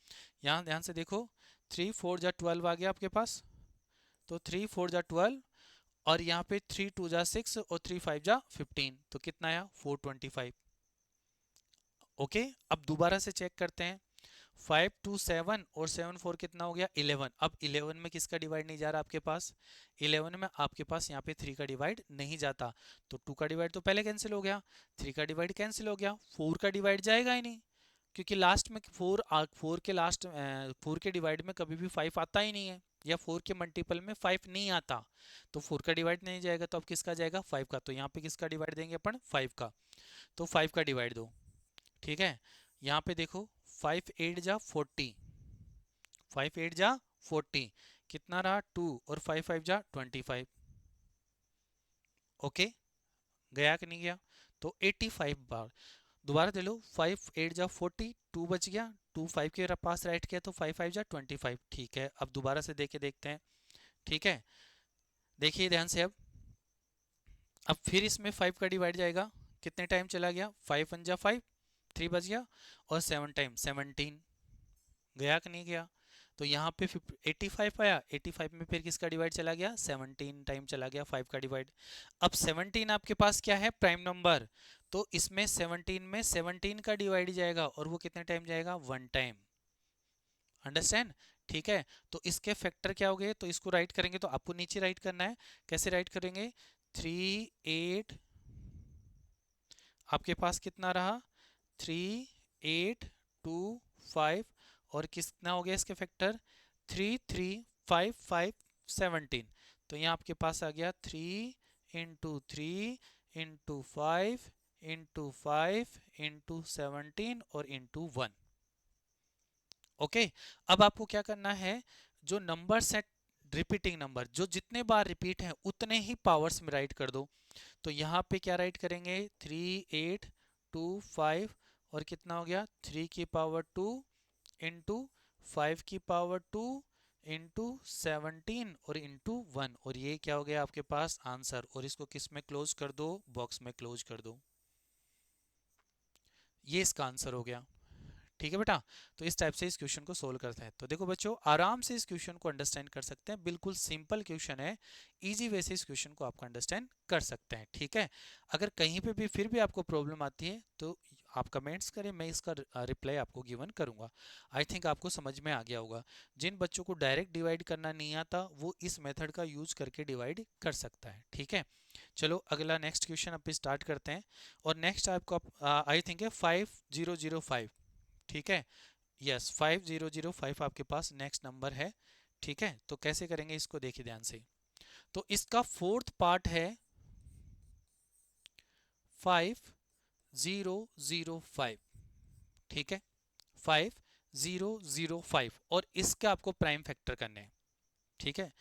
यहाँ ध्यान से देखो 3 4 जा 12 आ गया आपके पास, तो 3 4 जा 12, और यहाँ पे 3 2 जा 6 और 3 5 जा 15, तो कितना आया 425। ओके, अब दोबारा से चेक करते हैं, 5 2 7 और 7 4 कितना हो गया 11। अब 11 में किसका डिवाइड नहीं जा रहा आपके पास, 11 में आपके पास यहाँ पे 3 का डिवाइड नहीं जाता, तो 2 का डिवाइड तो पहले कैंसिल हो गया, 3 का डिवाइड कैंसिल हो गया, 4 का डिवाइड जाएगा ही नहीं, क्योंकि लास्ट में फोर के लास्ट, फोर के डिवाइड में कभी भी फाइव आता ही नहीं है, या फोर के मल्टीपल में फाइव नहीं आता, तो फोर का डिवाइड नहीं जाएगा, तो अब किसका जाएगा, फाइव का। तो यहाँ पे किसका डिवाइड देंगे अपन, फाइव का। तो फाइव का डिवाइड दो, ठीक है। यहाँ पे देखो, फाइव एट जा 40, फाइव एट जा 40, कितना रहा, टू, और फाइव फाइव जा 25। ओके, गया कि नहीं गया, तो 85 बार। दोबारा दे लो, फाइव एट जा 40, टू बच गया, टू फाइव के पास राइट किया, तो फाइव फाइव जा 25। ठीक है, अब दोबारा से देके देखते हैं, ठीक है। देखिए ध्यान से, अब फिर इसमें फाइव का डिवाइड जाएगा, कितने टाइम चला गया, फाइव वन जा फाइव, थ्री बच गया, और सेवन टाइम 17, गया कि नहीं गया। तो यहाँ पे 85 आया, 85 में फिर किसका डिवाइड चला गया, 17 टाइम चला गया फाइव का डिवाइड। अब 17 आपके पास क्या है, प्राइम नंबर, तो इसमें 17 में 17 का डिवाइड जाएगा, और वो कितने टाइम जाएगा, वन टाइम। अंडरस्टैंड, ठीक है। तो इसके फैक्टर क्या हो गए, तो इसको राइट करेंगे, तो आपको नीचे राइट करना है, कैसे राइट करेंगे, 3 8, आपके पास कितना रहा, 3 8 2 5, और कितना हो गया इसके फैक्टर, 3 3 5 5 17। तो यहाँ आपके पास आ गया 3 × 3 × 5 × 5 × 17 और × 1। ओके, अब आपको क्या करना है, जो नंबर सेट, रिपीटिंग नंबर जो जितने बार रिपीट हैं उतने ही पावर्स में राइट कर दो। तो यहाँ पे क्या राइट करेंगे, 3 8 2 5, और कितना हो गया, 3 की पावर 2 इंटू 5 की पावर 2 इंटू 17 और इंटू 1, और ये क्या हो गया आपके पास आंसर। और इसको किस में क्लोज कर दो, बॉक्स में क्लोज कर दो, ये इसका आंसर हो गया। ठीक है बेटा, तो इस टाइप से इस क्वेश्चन को सोल्व करते हैं। तो देखो बच्चों, आराम से इस क्वेश्चन को अंडरस्टैंड कर सकते हैं, बिल्कुल सिंपल क्वेश्चन है, इजी वे से इस क्वेश्चन को आपको अंडरस्टैंड कर सकते हैं। ठीक है, अगर कहीं पे भी फिर भी आपको प्रॉब्लम आती है तो आप कमेंट्स करें, मैं इसका रिप्लाई आपको गिवन करूंगा। आई थिंक आपको समझ में आ गया होगा। जिन बच्चों को डायरेक्ट डिवाइड करना नहीं आता वो इस मेथड का यूज करके डिवाइड कर सकता है। ठीक है, चलो अगला नेक्स्ट क्वेश्चन अब स्टार्ट करते हैं। और नेक्स्ट आपको आई थिंक है 5005। ठीक है, यस 5005 आपके पास नेक्स्ट नंबर है। ठीक है, तो कैसे करेंगे इसको देखिए ध्यान से। तो इसका फोर्थ पार्ट है 5005। ठीक है, 5005, और इसके आपको प्राइम फैक्टर करने हैं। ठीक है,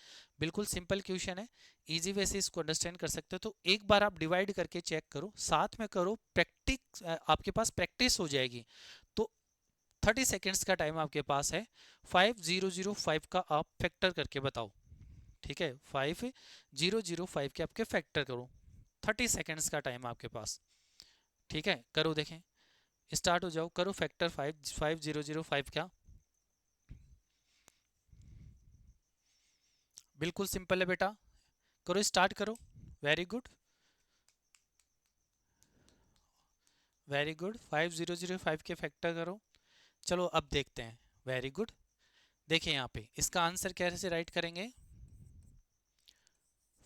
बिल्कुल सिंपल क्वेश्चन है, इजी वे से इसको अंडरस्टैंड कर सकते हो। तो एक बार आप डिवाइड करके चेक करो, साथ में करो प्रैक्टिस, आपके पास प्रैक्टिस हो जाएगी। तो 30 सेकेंड्स का टाइम आपके पास है, 5005 का आप फैक्टर करके बताओ। ठीक है, 5005 के आपके फैक्टर करो, 30 सेकेंड्स का टाइम आपके पास। ठीक है, करो, देखें, स्टार्ट हो जाओ, करो फैक्टर 5005 का। बिल्कुल सिंपल है बेटा, करो, स्टार्ट करो। वेरी गुड, वेरी गुड, 5005 के फैक्टर करो। चलो अब देखते हैं, वेरी गुड। देखिए यहाँ पे इसका आंसर कैसे राइट करेंगे,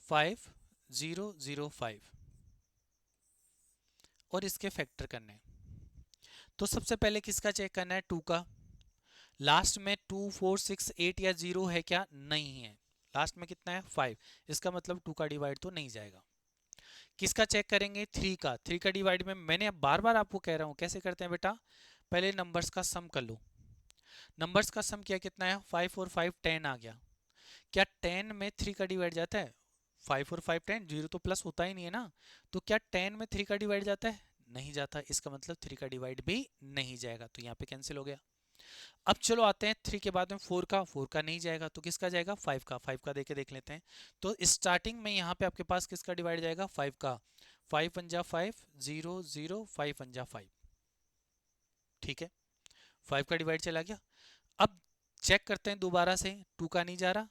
5005, और इसके फैक्टर करने हैं। तो सबसे पहले किसका चेक करना है, 2 का। लास्ट में 2 4 6 8 या 0 है क्या, नहीं है। लास्ट में कितना है, 5, इसका मतलब 2 का डिवाइड तो नहीं जाएगा। किसका चेक करेंगे, 3 का। 3 का डिवाइड में मैंने अब बार बार आपको कह रहा हूं कैसे करते हैं बेटा, पहले नंबर्स का सम कर लो। नंबर्स का सम किया, कितना है, 5 और 5 10 आ गया। क्या 10 में 3 का डिवाइड जाता है, 5 और 5 10, 0 तो प्लस होता ही नहीं है ना। तो क्या 10 में 3 का डिवाइड जाता है, नहीं जाता, इसका मतलब 3 का डिवाइड भी नहीं जाएगा, तो यहाँ पे कैंसिल हो गया। अब चलो आते हैं 3 के बाद में 4 का। 4 का नहीं जाएगा, तो किसका जाएगा, 5 का। 5 का देके देख लेते हैं। तो स्टार्टिंग में यहाँ पे आपके पास किसका डिवाइड जाएगा, 5 का। 5 वन जा 5, 0 0, 5 वन जा 5। ठीक है, 5 का डिवाइड चला गया। अब चेक करते हैं दोबारा से, 2 का नहीं जा रहा,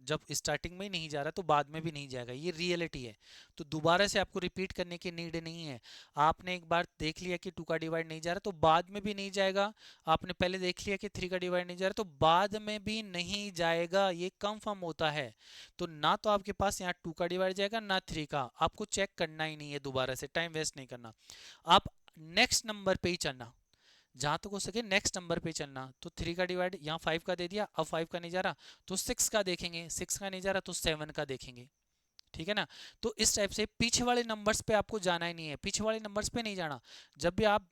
जब स्टार्टिंग में ही नहीं जा रहा तो बाद में भी नहीं जाएगा, ये रियलिटी है। तो दोबारा से आपको रिपीट करने की नीड नहीं है। आपने एक बार देख लिया कि 2 का डिवाइड नहीं जा रहा तो बाद में भी नहीं जाएगा। आपने पहले देख लिया कि 3 का डिवाइड नहीं जा रहा तो बाद में भी नहीं जाएगा, ये कंफर्म होता है। तो ना तो आपके पास यहाँ 2 का डिवाइड जाएगा ना 3 का, आपको चेक करना ही नहीं है दोबारा से, टाइम वेस्ट नहीं करना। आप नेक्स्ट नंबर पे ही चलना, जहां तक हो सके नेक्स्ट नंबर पे चलना। तो 3 का डिवाइड यहाँ 5 का दे दिया, अब 5 का नहीं जा रहा तो 6 का देखेंगे, 6 का नहीं जा रहा तो 7 का देखेंगे, ठीक है ना। तो इस टाइप से पीछे वाले नंबर्स पे आपको जाना ही नहीं है, पीछे वाले नंबर्स पे नहीं जाना। जब भी आप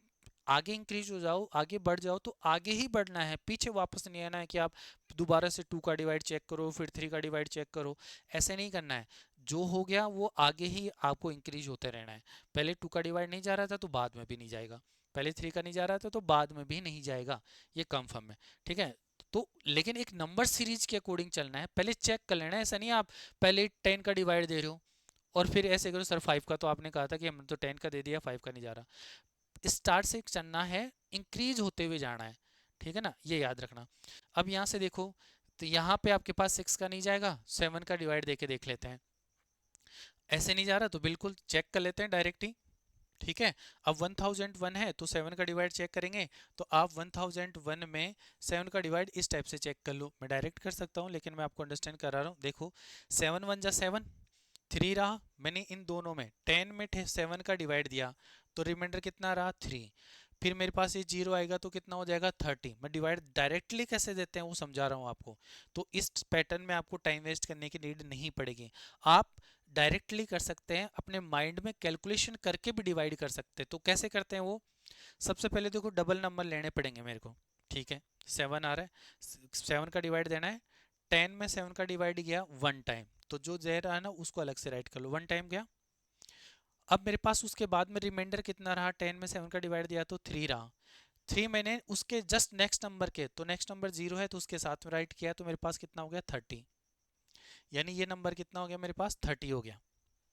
आगे इंक्रीज हो जाओ, आगे बढ़ जाओ, तो आगे ही बढ़ना है, पीछे वापस नहीं आना है कि आप दोबारा से 2 का डिवाइड चेक करो फिर 3 का डिवाइड चेक करो, ऐसे नहीं करना है। जो हो गया वो आगे ही आपको इंक्रीज होते रहना है। पहले 2 का डिवाइड नहीं जा रहा था तो बाद में भी नहीं जाएगा, पहले 3 का नहीं जा रहा था तो बाद में भी नहीं जाएगा, ये कंफर्म है, ठीक है। तो लेकिन एक नंबर सीरीज के अकॉर्डिंग चलना है, पहले चेक कर लेना है, ऐसा नहीं आप पहले 10 का डिवाइड दे रहे हो और फिर ऐसे करो, सर 5 का तो आपने कहा था कि हमने तो 10 का दे दिया, 5 का नहीं जा रहा। स्टार्ट से चलना है, इंक्रीज होते हुए जाना है, ठीक है ना, ये याद रखना। अब यहाँ से देखो, तो यहाँ पे आपके पास 6 का नहीं जाएगा, 7 का डिवाइड देके देख लेते हैं। ऐसे नहीं जा रहा तो बिल्कुल चेक कर लेते हैं डायरेक्ट ही, ठीक है। अब 1001 है तो 7 का डिवाइड चेक करेंगे, तो आप 1001 में 7 का डिवाइड इस टाइप से चेक कर लो। मैं डायरेक्ट कर सकता हूँ लेकिन मैं आपको अंडरस्टैंड करा रहा हूँ। देखो 7 1 जा 7, 3 रहा, मैंने इन दोनों में 10 में 7 का डिवाइड दिया तो रिमाइंडर कितना रहा 3। फिर मेरे पास ये जीरो आएगा तो कितना हो जाएगा 30। मैं डिवाइड डायरेक्टली कैसे देते हैं वो समझा रहा हूँ आपको, तो इस पैटर्न में आपको टाइम वेस्ट करने की नीड नहीं पड़ेगी। आप डायरेक्टली कर सकते हैं, अपने माइंड में कैलकुलेशन करके भी डिवाइड कर सकते हैं। तो कैसे करते हैं वो, सबसे पहले देखो डबल नंबर लेने पड़ेंगे मेरे को, ठीक है। 7 आ रहा है, 7 का डिवाइड देना है, 10 में 7 का डिवाइड गया 1 टाइम, तो जो दे रहा है ना उसको अलग से राइट कर लो, 1 टाइम गया। अब मेरे पास उसके बाद में रिमाइंडर कितना रहा, 10 में 7 का डिवाइड दिया तो 3 रहा, 3 मैंने उसके जस्ट नेक्स्ट नंबर के, तो नेक्स्ट नंबर 0 है तो उसके साथ में राइट किया, तो मेरे पास कितना हो गया 30, यानी ये नंबर कितना हो गया मेरे पास 30 हो गया,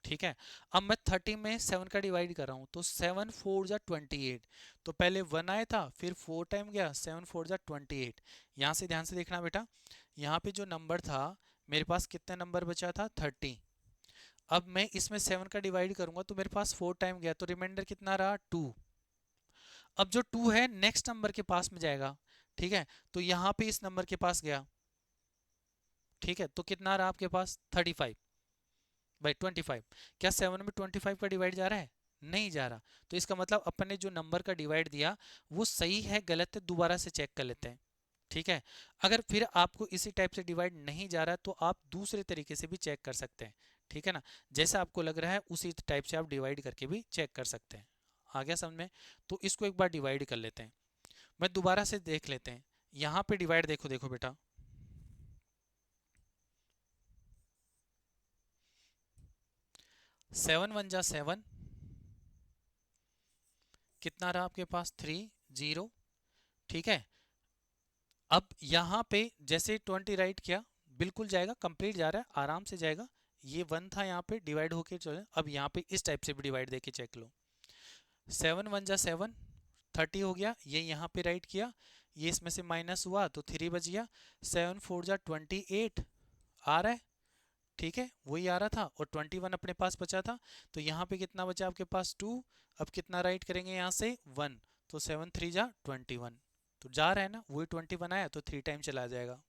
ठीक है। अब मैं 30 में 7 का डिवाइड कर रहा हूँ तो 7 4 जा 28, तो पहले 1 आया था फिर 4 टाइम गया, 7 4 जा 28। यहाँ से ध्यान से देखना बेटा, यहाँ पे जो नंबर था मेरे पास कितने नंबर बचा था 30। अब मैं इसमें 7 का डिवाइड करूंगा तो मेरे पास 4 टाइम गया तो रिमाइंडर कितना रहा 2। अब जो 2 है नेक्स्ट नंबर के पास में जाएगा, ठीक है, तो यहाँ पे इस नंबर के पास गया, ठीक है, तो कितना रहा आपके पास 35 बाई 25। क्या 7 में 25 का डिवाइड जा रहा है, नहीं जा रहा, तो इसका मतलब अपन ने जो नंबर का डिवाइड दिया वो सही है गलत है दोबारा से चेक कर लेते हैं, ठीक है। अगर फिर आपको इसी टाइप से डिवाइड नहीं जा रहा है तो आप दूसरे तरीके से भी चेक कर सकते हैं, ठीक है ना, जैसा आपको लग रहा है उसी टाइप से आप डिवाइड करके भी चेक कर सकते हैं। आ गया समझ में, तो इसको एक बार डिवाइड कर लेते हैं, मैं दोबारा से देख लेते हैं। यहाँ पे डिवाइड देखो, देखो बेटा 7 1 जा 7, कितना रहा आपके पास 3 0, ठीक है। अब यहाँ पे जैसे 20 राइट किया बिल्कुल जाएगा, कंप्लीट जा रहा है आराम से जाएगा। ये 1 था यहाँ पे डिवाइड होके चले, अब यहाँ पे इस टाइप से भी डिवाइड देके चेक लो, 7 1 जा 7, 30 हो गया, ये यहाँ पे राइट किया, ये इसमें से माइनस हुआ तो 3 बच गया, 7 4 जा 28 आ रहा है, ठीक है, वही आ रहा था, और 21 अपने पास बचा था, तो यहाँ पे कितना बचा आपके पास 2। अब कितना राइट करेंगे यहाँ से 1, तो 7 3 जा 21, तो जा रहा है ना वही 21 आया तो 3 टाइम चला जाएगा,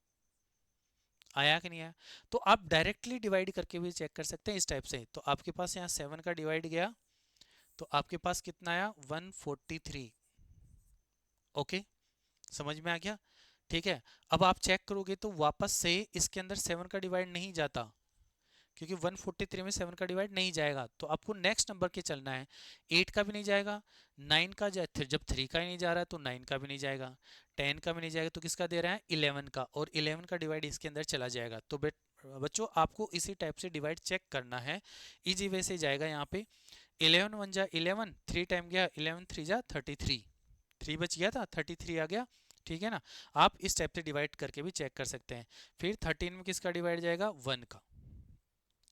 आया कि नहीं आया। तो आप डायरेक्टली डिवाइड करके भी चेक कर सकते हैं इस टाइप से। तो आपके पास यहाँ 7 का डिवाइड गया तो आपके पास कितना आया 143, ओके, समझ में आ गया, ठीक है। अब आप चेक करोगे तो वापस से इसके अंदर 7 का डिवाइड नहीं जाता, क्योंकि 143 में 7 का डिवाइड नहीं जाएगा, तो आपको नेक्स्ट नंबर के चलना है। 8 का भी नहीं जाएगा, 9 का जब 3 का ही नहीं जा रहा है तो 9 का भी नहीं जाएगा, 10 का भी नहीं जाएगा, तो किसका दे रहा है 11 का, और 11 का डिवाइड इसके अंदर चला जाएगा। तो बच्चों आपको इसी टाइप से डिवाइड चेक करना है, इजी वे से जाएगा। यहाँ पे 11 1 जा 11, 3 टाइम गया, 11 3 जा 33, 3 बच गया था 33 आ गया, ठीक है ना। आप इस टाइप से डिवाइड करके भी चेक कर सकते हैं। फिर 13 में किसका डिवाइड जाएगा 1 का,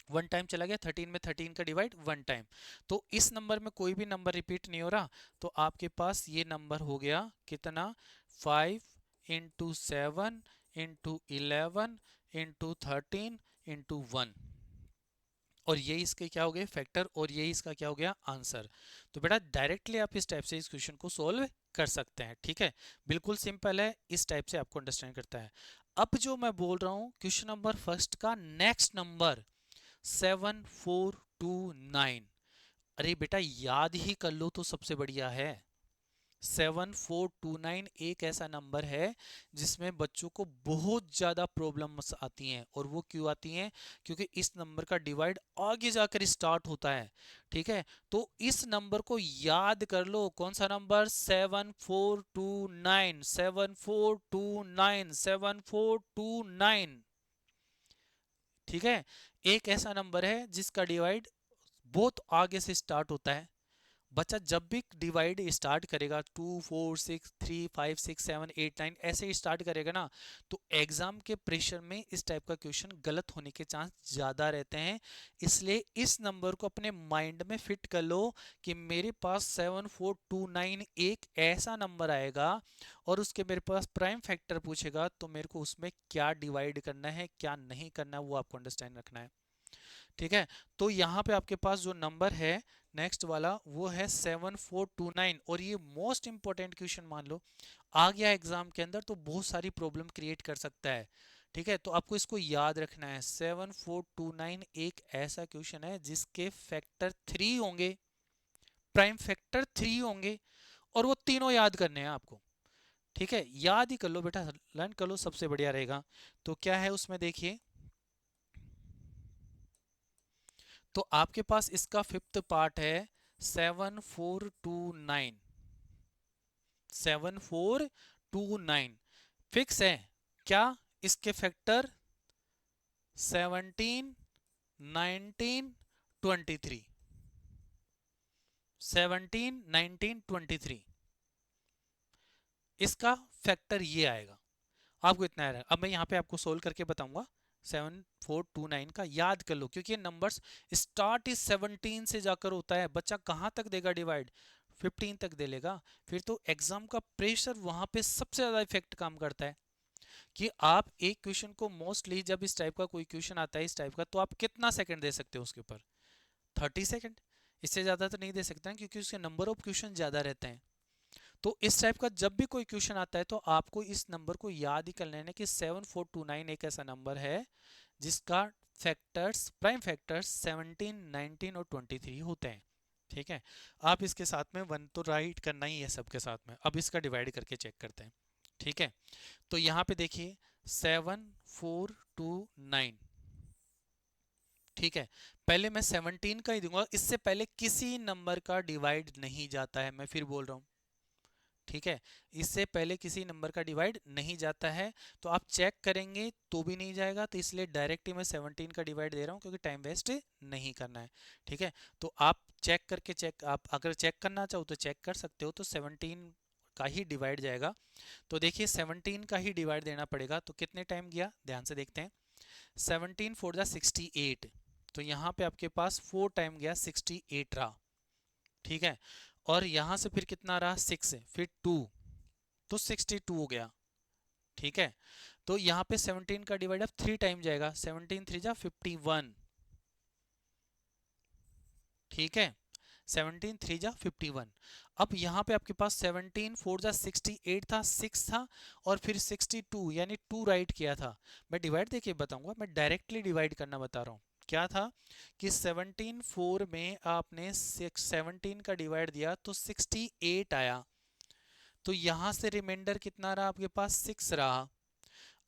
1 टाइम चला गया, 13 में 13 का डिवाइड 1 टाइम, तो इस नंबर में कोई भी नंबर रिपीट नहीं हो रहा, तो आपके पास ये नंबर हो गया कितना 5 इंटू 7 इंटू 11 इंटू 13 इंटू 1, और ये इसके क्या हो गए फैक्टर, और ये इसका क्या हो गया आंसर। तो बेटा डायरेक्टली आप इस टाइप से इस क्वेश्चन को सोल्व कर सकते हैं, ठीक है, बिल्कुल सिंपल है, इस टाइप से आपको अंडरस्टैंड करता है। अब जो मैं बोल रहा हूं क्वेश्चन नंबर फर्स्ट का नेक्स्ट नंबर 7429, अरे बेटा याद ही कर लो तो सबसे बढ़िया है, 7429 एक ऐसा नंबर है जिसमें बच्चों को बहुत ज़्यादा प्रॉब्लम्स आती हैं। और वो क्यों आती हैं? क्योंकि इस नंबर का डिवाइड आगे जाकर स्टार्ट होता है। ठीक है, तो इस नंबर को याद कर लो। कौन सा नंबर? 7429, 7429, 7429। ठीक है, एक ऐसा नंबर है जिसका डिवाइड बहुत आगे से स्टार्ट होता है। बच्चा जब भी डिवाइड स्टार्ट करेगा 2 4 6 3 5 6 7 8 9 ऐसे ही स्टार्ट करेगा ना, तो एग्जाम के प्रेशर में इस टाइप का क्वेश्चन गलत होने के चांस ज़्यादा रहते हैं। इसलिए इस नंबर को अपने माइंड में फिट कर लो कि मेरे पास 7429 एक ऐसा नंबर आएगा और उसके मेरे पास प्राइम फैक्टर पूछेगा, तो मेरे को उसमें क्या डिवाइड करना है क्या नहीं करना है वो आपको अंडरस्टैंड रखना है। ठीक है, तो यहाँ पे आपके पास जो नंबर है नेक्स्ट वाला वो है 7429। और ये मोस्ट इंपॉर्टेंट क्वेश्चन मान लो आ गया एग्जाम के अंदर तो बहुत सारी प्रॉब्लम क्रिएट कर सकता है। ठीक है, तो आपको इसको याद रखना है। 7429 एक ऐसा क्वेश्चन है जिसके फैक्टर 3 होंगे, प्राइम फैक्टर 3 होंगे, और वो तीनों याद करने हैं आपको। ठीक है, याद ही कर लो बेटा, लर्न कर लो, सबसे बढ़िया रहेगा। तो क्या है उसमें देखिए, तो आपके पास इसका फिफ्थ पार्ट है 7429। 7429 फिक्स है क्या? इसके फैक्टर 17, 19, 23। 17, 19, 23 इसका फैक्टर ये आएगा। आपको इतना आएगा। अब मैं यहाँ पे आपको सोल्व करके बताऊंगा। 7429 का याद कर लो, क्योंकि ये नंबर्स स्टार्ट इस 17 से जाकर होता है। बच्चा कहाँ तक देगा डिवाइड? 15 तक दे लेगा। फिर तो एग्जाम का प्रेशर वहां पे सबसे ज्यादा इफेक्ट काम करता है कि आप एक क्वेश्चन को मोस्टली जब इस टाइप का कोई क्वेश्चन आता है इस टाइप का, तो आप कितना सेकंड दे सकते हो उसके ऊपर? 30 सेकंड। इससे ज्यादा तो नहीं दे सकते हैं क्योंकि उसके नंबर ऑफ क्वेश्चन ज्यादा रहते हैं। तो इस टाइप का जब भी कोई क्वेश्चन आता है तो आपको इस नंबर को याद ही कर लेना है कि 7429 एक ऐसा नंबर है जिसका फैक्टर्स, प्राइम फैक्टर्स 17, 19 और 23 होते हैं। ठीक है, आप इसके साथ में वन तो राइट करना ही है सबके साथ में। अब इसका डिवाइड करके चेक करते हैं। ठीक है, तो यहाँ पे देखिए 7429। ठीक है, पहले मैं 17 का ही दूंगा, इससे पहले किसी नंबर का डिवाइड नहीं जाता है, मैं फिर बोल रहा हूँ। ठीक है, इससे पहले किसी नंबर का डिवाइड नहीं जाता है। तो आप चेक करेंगे तो भी नहीं जाएगा, तो इसलिए डायरेक्ट ही मैं 17 का डिवाइड दे रहा हूँ क्योंकि टाइम वेस्ट नहीं करना है। ठीक है, तो आप चेक करके आप अगर चेक करना चाहो तो चेक कर सकते हो। तो 17 का ही डिवाइड जाएगा। तो देखिए 17 का ही डिवाइड देना पड़ेगा। तो कितने टाइम गया ध्यान से देखते हैं। 17 फोर जा 68, तो यहाँ पे आपके पास 4 टाइम गया, 68 रहा। ठीक है, और यहां से फिर कितना रहा? 6, फिर 2, तो 62 हो गया। ठीक है, तो यहाँ पे 17 का डिवाइड अब 3 टाइम जाएगा। 17 3 जा 51। ठीक है, 17 3 जा 51। अब यहाँ पे आपके पास 17 4 जा 68 था, 6 था, और फिर 62 यानी 2 राइट किया था। मैं डिवाइड देखिए बताऊंगा, मैं डायरेक्टली डिवाइड करना बता रहा हूँ। क्या था कि 17 4 में आपने 17 का डिवाइड दिया तो 68 आया। तो यहां से रिमाइंडर कितना रहा आपके पास? 6 रहा।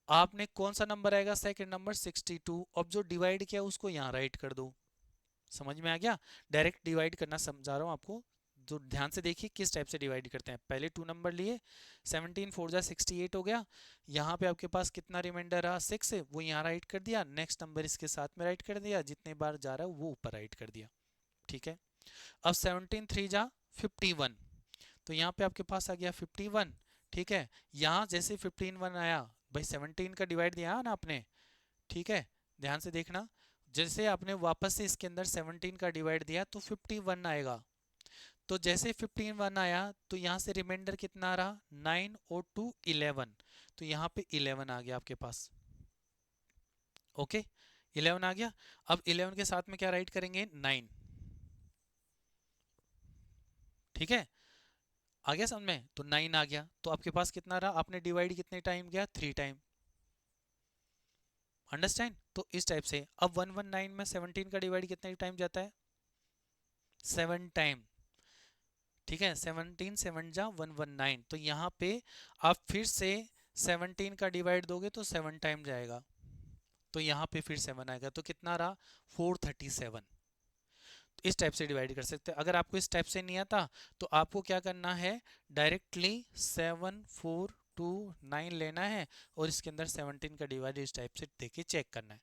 आपने कौन सा नंबर आएगा सेकंड नंबर? 62। अब जो डिवाइड किया उसको यहाँ राइट कर दो। समझ में आ गया? डायरेक्ट डिवाइड करना समझा रहा हूँ आपको। जो ध्यान से देखिए किस टाइप से डिवाइड करते हैं। पहले 2 नंबर लिए, 17 4 जा 68 हो गया। यहाँ पे आपके पास कितना रिमाइंडर रहा? 6, वो यहाँ राइट कर दिया। नेक्स्ट नंबर इसके साथ में राइट कर दिया, जितने बार जा रहा है वो ऊपर राइट कर दिया। ठीक है, अब 17 3 जा 51, तो यहाँ पे आपके पास आ गया 51। ठीक है, यहाँ जैसे 15 आया, भाई 17 का डिवाइड दिया ना आपने। ठीक है, ध्यान से देखना, जैसे आपने वापस से इसके अंदर 17 का डिवाइड दिया तो 51 आएगा। तो जैसे 51 आया तो यहाँ से रिमाइंडर कितना रहा? 9 और 2 11, तो यहाँ पे 11 आ गया आपके पास। ओके, 11 आ गया। अब 11 के साथ में क्या राइट करेंगे? 9। ठीक है, आ गया समझ में? तो 9 आ गया, तो आपके पास कितना रहा? आपने डिवाइड कितने टाइम किया? 3 टाइम। अंडरस्टैंड? तो इस टाइप से अब 119 में 17 का डिवाइड कितने टाइम जाता है? 7 टाइम। ठीक है, 17 7 जा 119, तो यहाँ पे आप फिर से 17 का डिवाइड दोगे तो 7 टाइम जाएगा, तो यहाँ पे फिर 7 आएगा, तो कितना रहा 437। इस टाइप से डिवाइड कर सकते हैं। अगर आपको इस टाइप से नहीं आता तो आपको क्या करना है, डायरेक्टली 7429 लेना है और इसके अंदर 17 का डिवाइड इस टाइप से देके चेक करना है।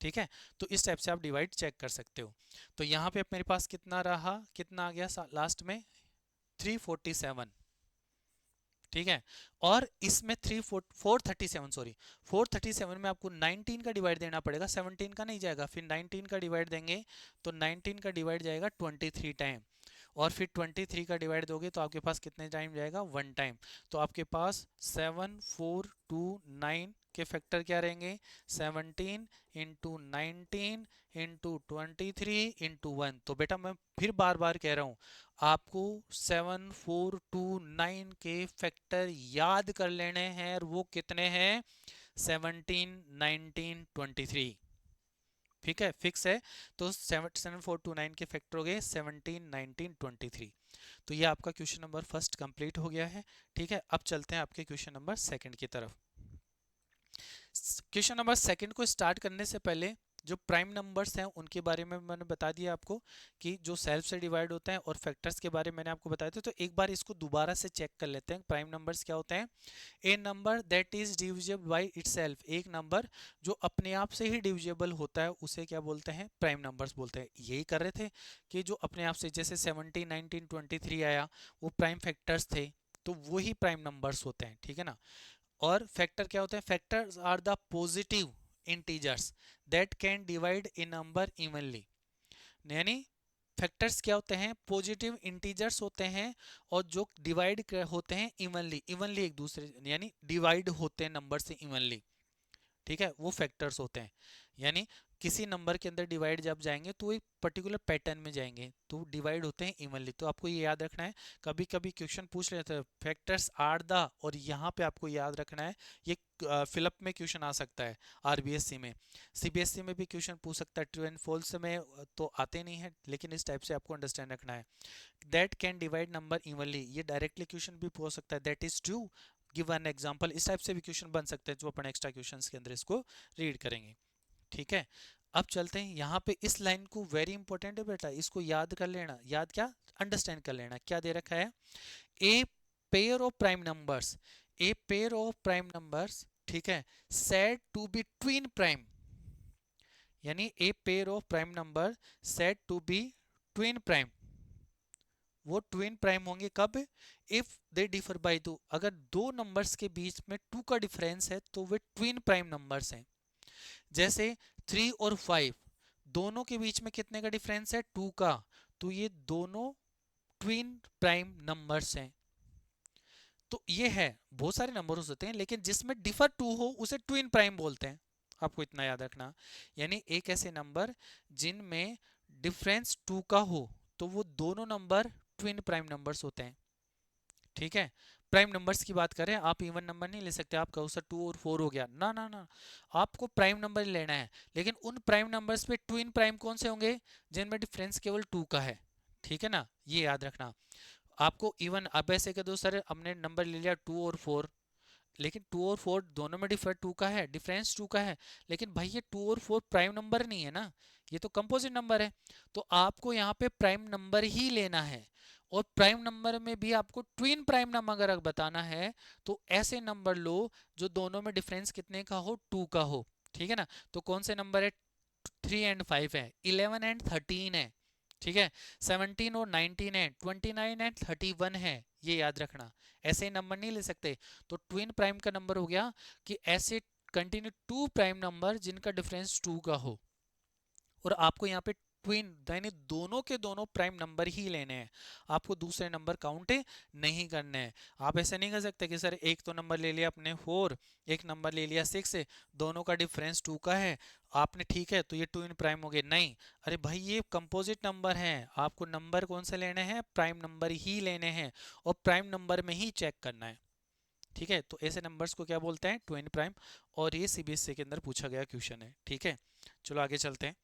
ठीक है, तो इस टाइप से आप डिवाइड चेक कर सकते हो। तो यहाँ पे मेरे पास कितना रहा, कितना आ गया लास्ट में 347। ठीक है, और इसमें 437 सॉरी 437 में आपको 19 का डिवाइड देना पड़ेगा, 17 का नहीं जाएगा, फिर 19 का डिवाइड देंगे तो 19 का डिवाइड जाएगा 23 टाइम, और फिर 23 का डिवाइड दोगे तो आपके पास कितने टाइम जाएगा 1 टाइम। तो आपके पास 7429 के फैक्टर क्या रहेंगे, 17 इंटू 19 इंटू 23 इंटू 1। तो बेटा मैं फिर बार बार कह रहा हूँ, आपको 7429 के फैक्टर याद कर लेने हैं, और वो कितने हैं 17 19 23। ठीक है, फिक्स है। तो 7429 के फैक्टर हो गए 17 19 23। तो ये आपका क्वेश्चन नंबर फर्स्ट कंप्लीट हो गया है। ठीक है, अब चलते हैं आपके क्वेश्चन नंबर सेकंड की तरफ। क्वेश्चन नंबर सेकंड को स्टार्ट करने से पहले जो प्राइम नंबर्स हैं उनके बारे में मैंने बता दिया आपको, कि जो सेल्फ से डिवाइड होते हैं, और फैक्टर्स के बारे में मैंने आपको बताया था। तो एक बार इसको दोबारा से चेक कर लेते हैं, प्राइम नंबर्स क्या होते हैं। A number that is divisible by itself, एक नंबर जो अपने आप से ही डिविजिबल होता है उसे क्या बोलते हैं, प्राइम नंबर्स बोलते हैं। यही कर रहे थे कि जो अपने आप से, जैसे 17 19 23 आया, वो प्राइम फैक्टर्स थे, तो वही प्राइम नंबर्स होते हैं। ठीक है ना। और फैक्टर क्या होते हैं, factors are the positive integers that can divide a number evenly. यानी फैक्टर्स क्या होते हैं, पॉजिटिव इंटीजर्स होते हैं, और जो डिवाइड होते हैं इवनली, इवनली एक दूसरे, यानी डिवाइड होते हैं नंबर से इवनली। ठीक है, वो फैक्टर्स होते हैं। यानी किसी नंबर के अंदर डिवाइड जब जाएंगे तो एक पर्टिकुलर पैटर्न में जाएंगे, तो डिवाइड होते हैं इवनली। तो आपको ये याद रखना है, कभी कभी क्वेश्चन पूछ लेते हैं फैक्टर्स आर द, और यहाँ पे आपको याद रखना है, ये फिलअप में क्वेश्चन आ सकता है, आरबीएससी में, सीबीएसई में भी क्वेश्चन पूछ सकता है, ट्रू एंड फॉल्स में तो आते नहीं है, लेकिन इस टाइप से आपको अंडरस्टैंड रखना है। That can divide number evenly, ये डायरेक्टली क्वेश्चन भी पूछ सकता है, that is true, give an example, इस टाइप से भी क्वेश्चन बन सकते हैं, जो अपन एक्स्ट्रा क्वेश्चंस के अंदर इसको रीड करेंगे। ठीक है, अब चलते हैं यहाँ पे, इस लाइन को वेरी इंपॉर्टेंट है बेटा, इसको याद कर लेना, याद क्या, अंडरस्टैंड कर लेना। क्या दे रखा है, a pair of prime numbers, a pair of prime numbers, ठीक है, said to be twin prime, यानी a pair of prime number said to be twin prime, वो ट्विन प्राइम होंगे कब, इफ दे डिफर बाय 2, अगर दो numbers के बीच में 2 का डिफरेंस है तो वे ट्विन प्राइम नंबर्स हैं। जैसे 3 और 5 दोनों के बीच में कितने का डिफरेंस है, 2 का, तो ये दोनों ट्विन प्राइम नंबर्स हैं। तो ये है, बहुत सारे नंबर होते हैं लेकिन जिसमें डिफर 2 हो उसे ट्विन प्राइम बोलते हैं, आपको इतना याद रखना। यानी एक ऐसे नंबर जिनमें डिफरेंस 2 का हो तो वो दोनों नंबर ट्विन प्राइम नंबर्स होते हैं। ठीक है, प्राइम नंबर्स की बात करें, आप इवन नंबर नहीं ले सकते, आप कहो सर 2 और 4 हो गया, ना ना ना, आपको प्राइम नंबर लेना है, लेकिन उन प्राइम नंबर्स पे ट्विन प्राइम कौन से होंगे, जिनमें डिफरेंस केवल 2 का है। ठीक है ना, ये याद रखना। आपको इवन, अब ऐसे कह दो सर हमने नंबर ले लिया 2 और 4, लेकिन 2 और 4 दोनों में डिफर 2 का है, डिफरेंस 2 का है, लेकिन भाई ये 2 और 4 प्राइम नंबर नहीं है ना, ये तो कंपोजिट नंबर है। तो आपको यहाँ पे प्राइम नंबर ही लेना है, और प्राइम नंबर में भी आपको ट्विन प्राइम नंबर अगर बताना है तो ऐसे नंबर लो जो दोनों में डिफरेंस कितने का हो, 2 का हो। ठीक है ना, तो कौन से नंबर है, 3 एंड 5 है, 11 एंड 13 है, ठीक है, 17 और 19 है, 29 एंड 31 है, ये याद रखना। ऐसे ही नंबर नहीं ले सकते। तो ट्विन प्राइम का नंबर हो गया कि ऐसे कंटिन्यू 2 प्राइम नंबर जिनका डिफरेंस 2 का हो, और आपको यहाँ पे ट्विन यानी दोनों के दोनों प्राइम नंबर ही लेने हैं, आपको दूसरे नंबर काउंट नहीं करने हैं। आप ऐसे नहीं कर सकते कि सर एक तो नंबर ले लिया अपने 4, एक नंबर ले लिया 6, दोनों का डिफरेंस 2 का है, आपने ठीक है तो ये ट्विन प्राइम हो गए, नहीं। अरे भाई ये कंपोजिट नंबर हैं, आपको नंबर कौन से लेने हैं, प्राइम नंबर ही लेने हैं, और प्राइम नंबर में ही चेक करना है। ठीक है, तो ऐसे नंबर्स को क्या बोलते हैं, ट्विन प्राइम, और ये सीबीएसई के अंदर पूछा गया क्वेश्चन है। ठीक है, चलो आगे चलते हैं।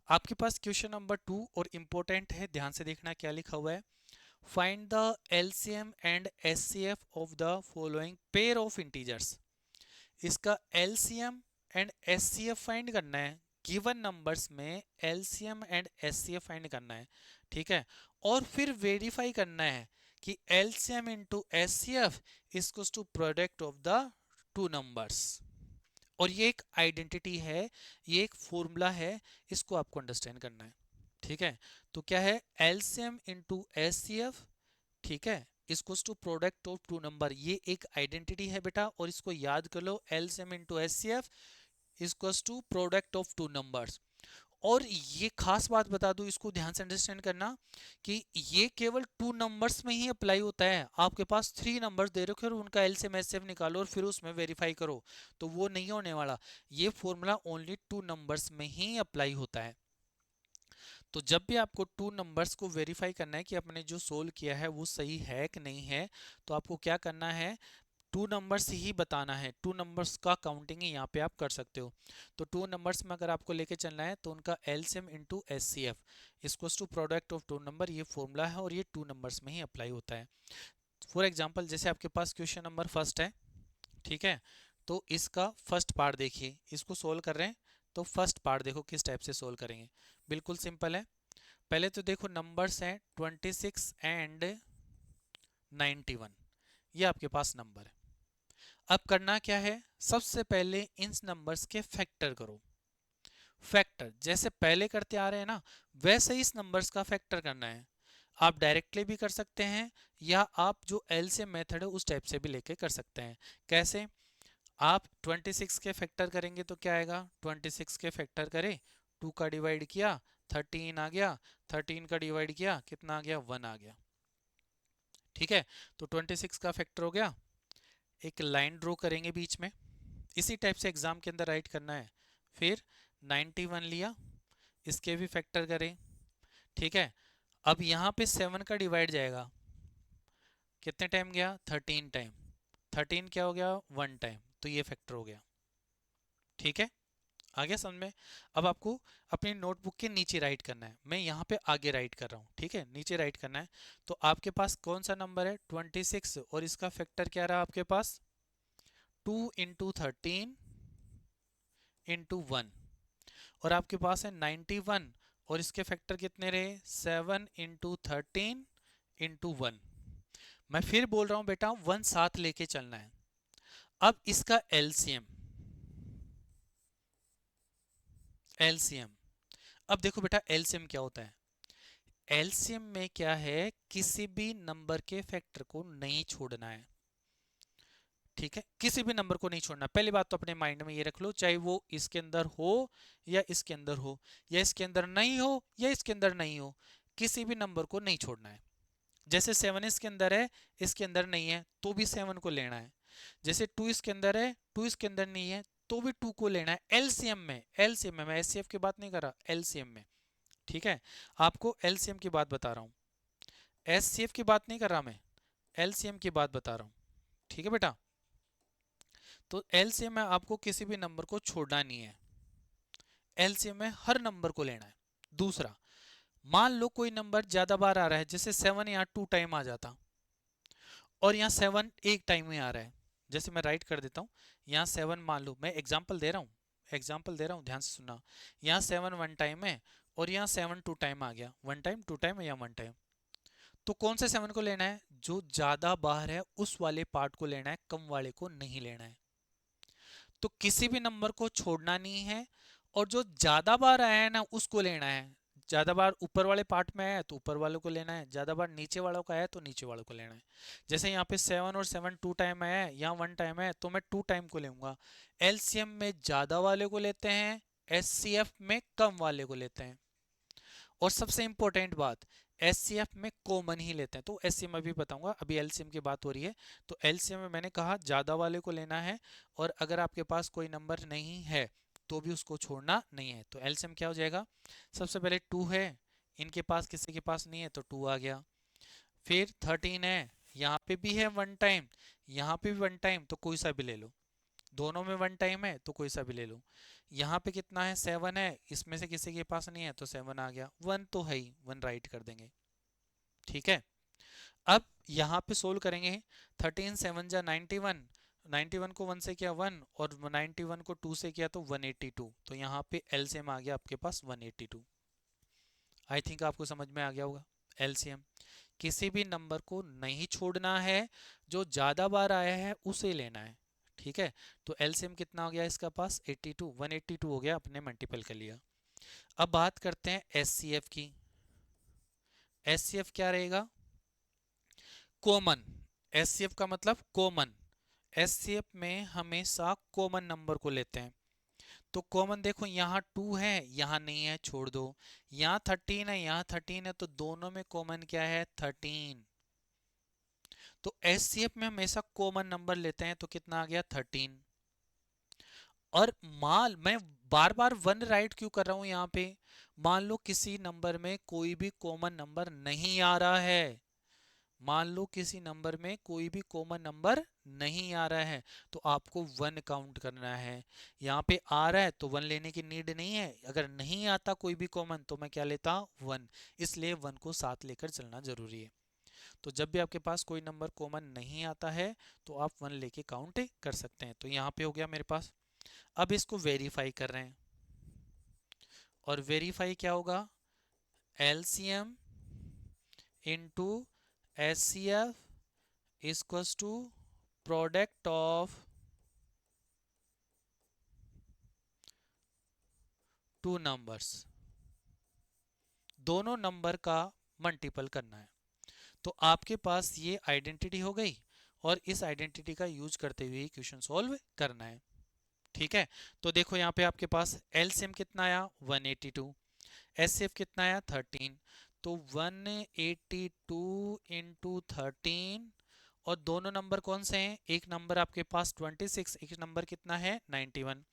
आपके पास क्वेश्चन नंबर 2 और इम्पोर्टेंट है, ध्यान से देखना क्या लिखा हुआ है। Find the LCM and HCF of the following pair of integers. इसका एलसीएम एंड एचसीएफ फाइंड करना है, गिवन नंबर्स में एलसीएम एंड एचसीएफ फाइंड करना है, ठीक है। और फिर वेरीफाई करना है कि LCM into HCF is to product of the two numbers. और ये एक आइडेंटिटी है, ये एक फॉर्मूला है, इसको आपको अंडरस्टैंड करना है, ठीक है। तो क्या है, एलसीएम इंटू एचसीएफ, ठीक है, इसको to product of two number, ये एक आइडेंटिटी है बेटा, और इसको याद कर लो, LCM into HCF equals to product of two numbers. और ये खास बात बता दूं, इसको ध्यान से अंडरस्टैंड करना कि ये केवल टू नंबर्स में ही अप्लाई होता है। आपके पास थ्री नंबर्स दे रखे और उनका एलसीएम एचसीएफ निकालो और फिर उसमें वेरीफाई करो, तो वो नहीं होने वाला। ये फॉर्मूला ओनली टू नंबर्स में ही अप्लाई होता है। तो जब भी आपको टू नंबर्स को वेरीफाई करना है कि आपने जो सोल्व किया है वो सही है कि नहीं है, तो आपको क्या करना है, टू नंबर्स ही बताना है, टू नंबर्स का काउंटिंग ही यहाँ पे आप कर सकते हो। तो टू नंबर्स में अगर आपको लेके चलना है तो उनका LCM into HCF equals to product of two number, ये फॉर्मूला है और ये टू नंबर्स में ही अप्लाई होता है। फॉर एग्जांपल जैसे आपके पास क्वेश्चन नंबर फर्स्ट है, ठीक है, तो इसका फर्स्ट पार्ट देखिए, इसको सोल्व कर रहे हैं तो फर्स्ट पार्ट देखो किस टाइप से सोल्व करेंगे। बिल्कुल सिंपल है। पहले तो देखो नंबर्स हैं 26 एंड 91, ये आपके पास नंबर है। अब करना क्या है, सबसे पहले इन नंबर्स के फैक्टर करो। फैक्टर जैसे पहले करते आ रहे हैं ना, वैसे इस नंबर्स का फैक्टर करना है। आप डायरेक्टली भी कर सकते हैं या आप जो एलसीएम मेथड है उस टाइप से भी लेके कर सकते हैं। कैसे, आप 26 के फैक्टर करेंगे तो क्या आएगा, 26 के फैक्टर करें, 2 का डिवाइड किया 13 आ गया, 13 का डिवाइड किया कितना आ गया, 1 आ गया, ठीक है। तो 26 का फैक्टर हो गया। एक लाइन ड्रॉ करेंगे बीच में, इसी टाइप से एग्जाम के अंदर राइट करना है। फिर 91 लिया, इसके भी फैक्टर करें, ठीक है। अब यहाँ पे 7 का डिवाइड जाएगा, कितने टाइम गया, 13 टाइम, 13 क्या हो गया, 1 टाइम, तो ये फैक्टर हो गया, ठीक है। आ गया समझ में। अब आपको अपनी नोटबुक के नीचे राइट करना है, मैं यहाँ पे आगे राइट कर रहा हूँ, ठीक है, नीचे राइट करना है। तो आपके पास कौन सा नंबर है, 26, और इसका फैक्टर क्या रहा आपके पास, 2 इंटू 13 इंटू 1, और आपके पास है 91, और इसके फैक्टर कितने रहे, 7 इंटू 13 इंटू 1। मैं फिर बोल रहा हूं बेटा, 1 साथ लेके चलना है। अब इसका एलसीएम, एलसीएम, अब देखो बेटा एलसीएम क्या होता है, एलसीएम में क्या है, किसी भी नंबर के फैक्टर को नहीं छोड़ना है, ठीक है, किसी भी नंबर को नहीं छोड़ना। पहली बात तो अपने माइंड में ये रख लो, चाहे वो इसके अंदर हो या इसके अंदर हो, या इसके अंदर नहीं हो या इसके अंदर नहीं हो, किसी भी नंबर को नहीं छोड़ना है। जैसे 7 इसके अंदर है, इसके अंदर नहीं है, तो भी 7 को लेना है। जैसे 2 इसके अंदर है, 2 इसके अंदर नहीं है, तो भी 2 को लेना है। एलसीएम में, एलसीएम में, मैं एचसीएफ की बात नहीं कर रहा, एलसीएम में, ठीक है। आपको एलसीएम की बात बता रहा हूँ, एचसीएफ की बात नहीं कर रहा मैं, एलसीएम की बात बता रहा हूँ, ठीक है बेटा। तो एलसीएम में आपको किसी भी नंबर को छोड़ना नहीं है, एलसीएम में हर नंबर को लेना है। दूसरा, मान लो कोई नंबर ज्यादा बार आ रहा है, जैसे 7 यहाँ 2 टाइम आ जाता और यहाँ 7 एक टाइम में आ रहा है, जैसे मैं राइट कर देता हूँ, यहाँ 7 मान लो, मैं एग्जाम्पल दे रहा हूँ, एग्जाम्पल दे रहा हूँ, ध्यान से सुनना। यहाँ 7 1 टाइम है और यहाँ 7 2 टाइम आ गया, 1 टाइम 2 टाइम या 1 टाइम। तो कौन से 7 को लेना है, जो ज्यादा बाहर है उस वाले पार्ट को लेना है, कम वाले को नहीं लेना है। तो किसी भी नंबर को छोड़ना नहीं है, और जो ज्यादा बार आया है ना उसको लेना है। ज्यादा बार ऊपर वाले पार्ट में आया है तो ऊपर वालों को लेना है, ज्यादा बार नीचे वालों का आया है तो नीचे वालों को लेना है। जैसे यहाँ पे 7 और 7 2 टाइम आया है, यहाँ 1 टाइम है, तो मैं 2 टाइम को लूंगा। एलसीएम में ज्यादा वाले को लेते हैं, एचसीएफ में कम वाले को लेते हैं। और सबसे इंपॉर्टेंट बात, एचसीएफ में कॉमन ही लेते हैं। तो एचसीएम अभी बताऊंगा, अभी एलसीएम की बात हो रही है। तो एलसीएम में मैंने कहा ज्यादा वाले को लेना है, और अगर आपके पास कोई नंबर नहीं है तो भी उसको छोड़ना नहीं है। तो एलसीएम क्या हो जाएगा, सबसे पहले 2 है, इनके पास किसी के पास नहीं है तो 2 आ गया। फिर 13 है, यहाँ पे भी है 1 टाइम, यहाँ पे भी 1 टाइम, तो कोई सा भी ले लो, दोनों में 1 टाइम है तो कोई सा भी ले लो। यहाँ पे कितना है, 7 है, इसमें से किसी के पास नहीं है तो 7 आ गया, 1 तो है ही, 1 राइट कर देंगे, ठीक है। अब यहाँ पे सोल्व करेंगे। 13 7 जा 91, 91 को 1 से किया 1 और 91 को 2 से किया तो 182। तो यहाँ पे एलसीएम आ गया आपके पास 182। आई थिंक आपको समझ में आ गया होगा। एलसीएम किसी भी नंबर को नहीं छोड़ना है, जो ज्यादा बार आया है उसे लेना है। ठीक है, तो एलसीएम कितना हो गया इसका पास 82, 182 हो गया, अपने मल्टीपल कर लिया। अब बात करते हैं एचसीएफ की। एचसीएफ क्या रहेगा? कॉमन। एचसीएफ का मतलब कॉमन। एचसीएफ में हमेशा कॉमन नंबर को लेते हैं। तो कॉमन देखो, यहाँ 2 है, यहाँ नहीं है, छोड़ दो। यहाँ 13 है, यहाँ 13 है, तो दोनों में कॉमन क्या है? 13। तो एचसीएफ में हमेशा कॉमन नंबर लेते हैं, तो कितना आ गया? 13। और मैं बार बार 1 राइट क्यों कर रहा हूं यहाँ पे? मान लो किसी नंबर में कोई भी कॉमन नंबर नहीं आ रहा है, मान लो किसी नंबर में कोई भी कॉमन नंबर नहीं आ रहा है, तो आपको 1 काउंट करना है। यहाँ पे आ रहा है तो 1 लेने की नीड नहीं है, अगर नहीं आता कोई भी कॉमन तो मैं क्या लेता? 1। इसलिए 1 को साथ लेकर चलना जरूरी है। तो जब भी आपके पास कोई नंबर कॉमन नहीं आता है तो आप 1 लेके काउंट कर सकते हैं। तो यहाँ पे हो गया मेरे पास। अब इसको वेरीफाई कर रहे हैं, और वेरीफाई क्या होगा? LCM into HCF equals to product of two numbers, दोनों नंबर का मल्टीपल करना है। तो आपके पास ये आइडेंटिटी हो गई, और इस आइडेंटिटी का यूज करते हुए क्वेश्चन सॉल्व करना है। ठीक है, तो देखो यहाँ पे आपके पास एलसीएम कितना आया? 182। एचसीएफ कितना आया? 13। तो 182 इंटू 13, और दोनों नंबर कौन से हैं? एक नंबर आपके पास 26, एक नंबर कितना है? 91।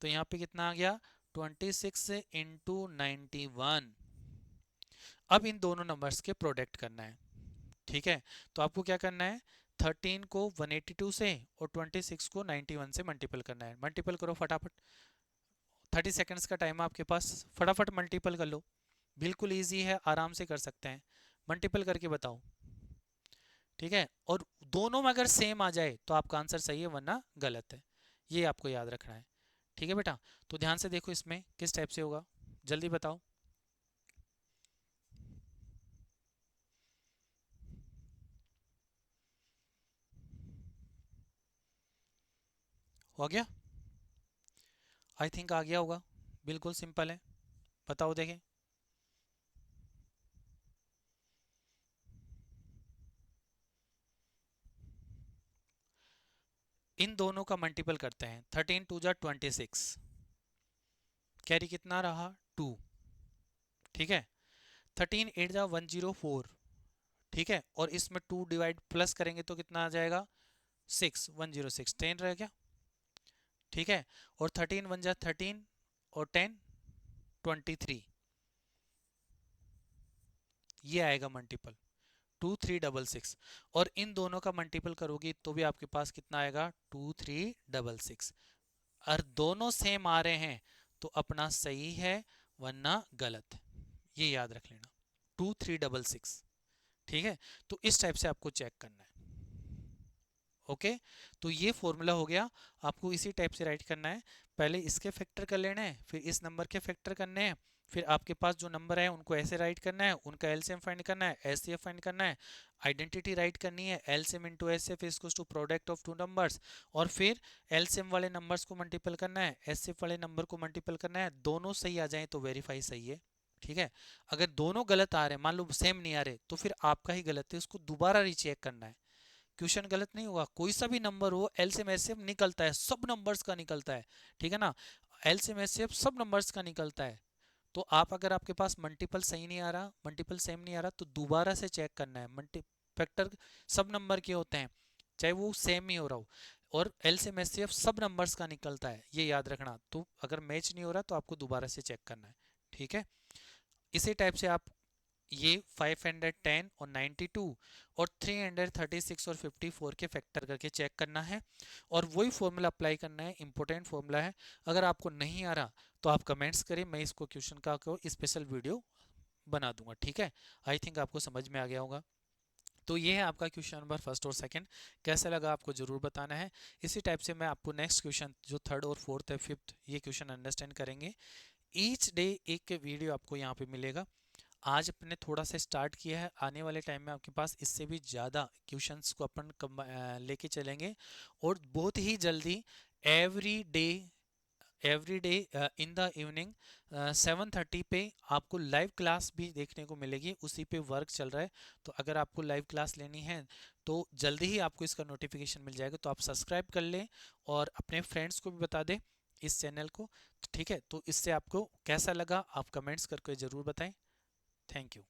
तो यहाँ पे कितना आ गया? 26 इंटू 91। अब इन दोनों नंबर्स के प्रोडक्ट करना है। ठीक है, तो आपको क्या करना है? 13 को 182 से और 26 को 91 से मल्टीपल करना है। मल्टीपल करो फटाफट, 30 सेकंड्स का टाइम है आपके पास, फटाफट मल्टीपल कर लो। बिल्कुल इजी है, आराम से कर सकते हैं। मल्टीपल करके बताओ। ठीक है, और दोनों में अगर सेम आ जाए तो आपका आंसर सही है, वरना गलत है। ये आपको याद रखना है। ठीक है बेटा, तो ध्यान से देखो इसमें किस टाइप से होगा, जल्दी बताओ। हो गया? आई थिंक आ गया होगा। बिल्कुल सिंपल है, बताओ देखें। इन दोनों का मल्टीपल करते हैं। 13 टू जा 26, कैरी कितना रहा? 2। ठीक है, 13 8 जा 104। ठीक है, और इसमें 2 डिवाइड प्लस करेंगे तो कितना आ जाएगा? 6, 106, 10 रह गया। ठीक है, और 13 1 जा 13 और 10 23, ये आएगा मल्टीपल 2366। और इन दोनों का मल्टीपल करोगी तो भी आपके पास कितना आएगा? 2366। और दोनों सेम आ रहे हैं तो अपना सही है, वरना गलत है। ये याद रख लेना, 2366। ठीक है, तो इस टाइप से आपको चेक करना है। ओके, तो ये फॉर्मूला हो गया। आपको इसी टाइप से राइट करना है। पहले इसके फैक्टर कर लेना है, फिर इस नंबर के फैक्टर करने हैं, फिर आपके पास जो नंबर है उनको ऐसे राइट करना है, उनका एलसीएम फाइंड करना है, एचसीएफ फाइंड करना है, आइडेंटिटी राइट करनी है, LCM into HCF equals to product of two numbers, और फिर एलसीएम वाले नंबर्स को मल्टीपल करना है, एचसीएफ वाले नंबर को मल्टीपल करना है। दोनों सही आ जाएं तो वेरीफाई सही है। ठीक है, अगर दोनों गलत आ रहे हैं, मान लो सेम नहीं आ रहे, तो फिर आपका ही गलत है, उसको दोबारा रीचेक करना है। क्वेश्चन गलत नहीं होगा, कोई सा भी नंबर हो एलसीएम एचसीएफ निकलता है, सब नंबर्स का निकलता है। ठीक है ना, एलसीएम एचसीएफ सब नंबर्स का निकलता है। तो आप अगर आपके पास मल्टीपल सही नहीं आ रहा, मल्टीपल सेम नहीं आ रहा, तो दोबारा से चेक करना है। मल्टी फैक्टर सब नंबर के होते हैं, चाहे वो सेम ही हो रहा हो, और एलसीएम एचसीएफ सब नंबर्स का निकलता है, ये याद रखना। तो अगर मैच नहीं हो रहा तो आपको दोबारा से चेक करना है। ठीक है, इसी टाइप से आप ये 510 और 92 और 336 और 54 के फैक्टर करके चेक करना है, और वही फॉर्मूला अप्लाई करना है। इंपॉर्टेंट फॉर्मूला है, अगर आपको नहीं आ रहा तो आप कमेंट्स करें, मैं इसको क्वेश्चन का स्पेशल वीडियो बना दूंगा। ठीक है, आई थिंक आपको समझ में आ गया होगा। तो ये है आपका क्वेश्चन नंबर फर्स्ट और सेकंड। कैसा लगा आपको ज़रूर बताना है। इसी टाइप से मैं आपको नेक्स्ट क्वेश्चन जो थर्ड और फोर्थ है, फिफ्थ, ये क्वेश्चन अंडरस्टैंड करेंगे। ईच डे एक वीडियो आपको यहाँ पे मिलेगा। आज अपने थोड़ा सा स्टार्ट किया है, आने वाले टाइम में आपके पास इससे भी ज़्यादा क्वेश्चंस को अपन लेके चलेंगे। और बहुत ही जल्दी every day in the evening 7:30 पे आपको लाइव क्लास भी देखने को मिलेगी। उसी पे वर्क चल रहा है। तो अगर आपको लाइव क्लास लेनी है तो जल्दी ही आपको इसका नोटिफिकेशन मिल जाएगा। तो आप सब्सक्राइब कर लें और अपने फ्रेंड्स को भी बता दें इस चैनल को। ठीक है, तो इससे आपको कैसा लगा आप कमेंट्स करके ज़रूर बताएं। Thank you.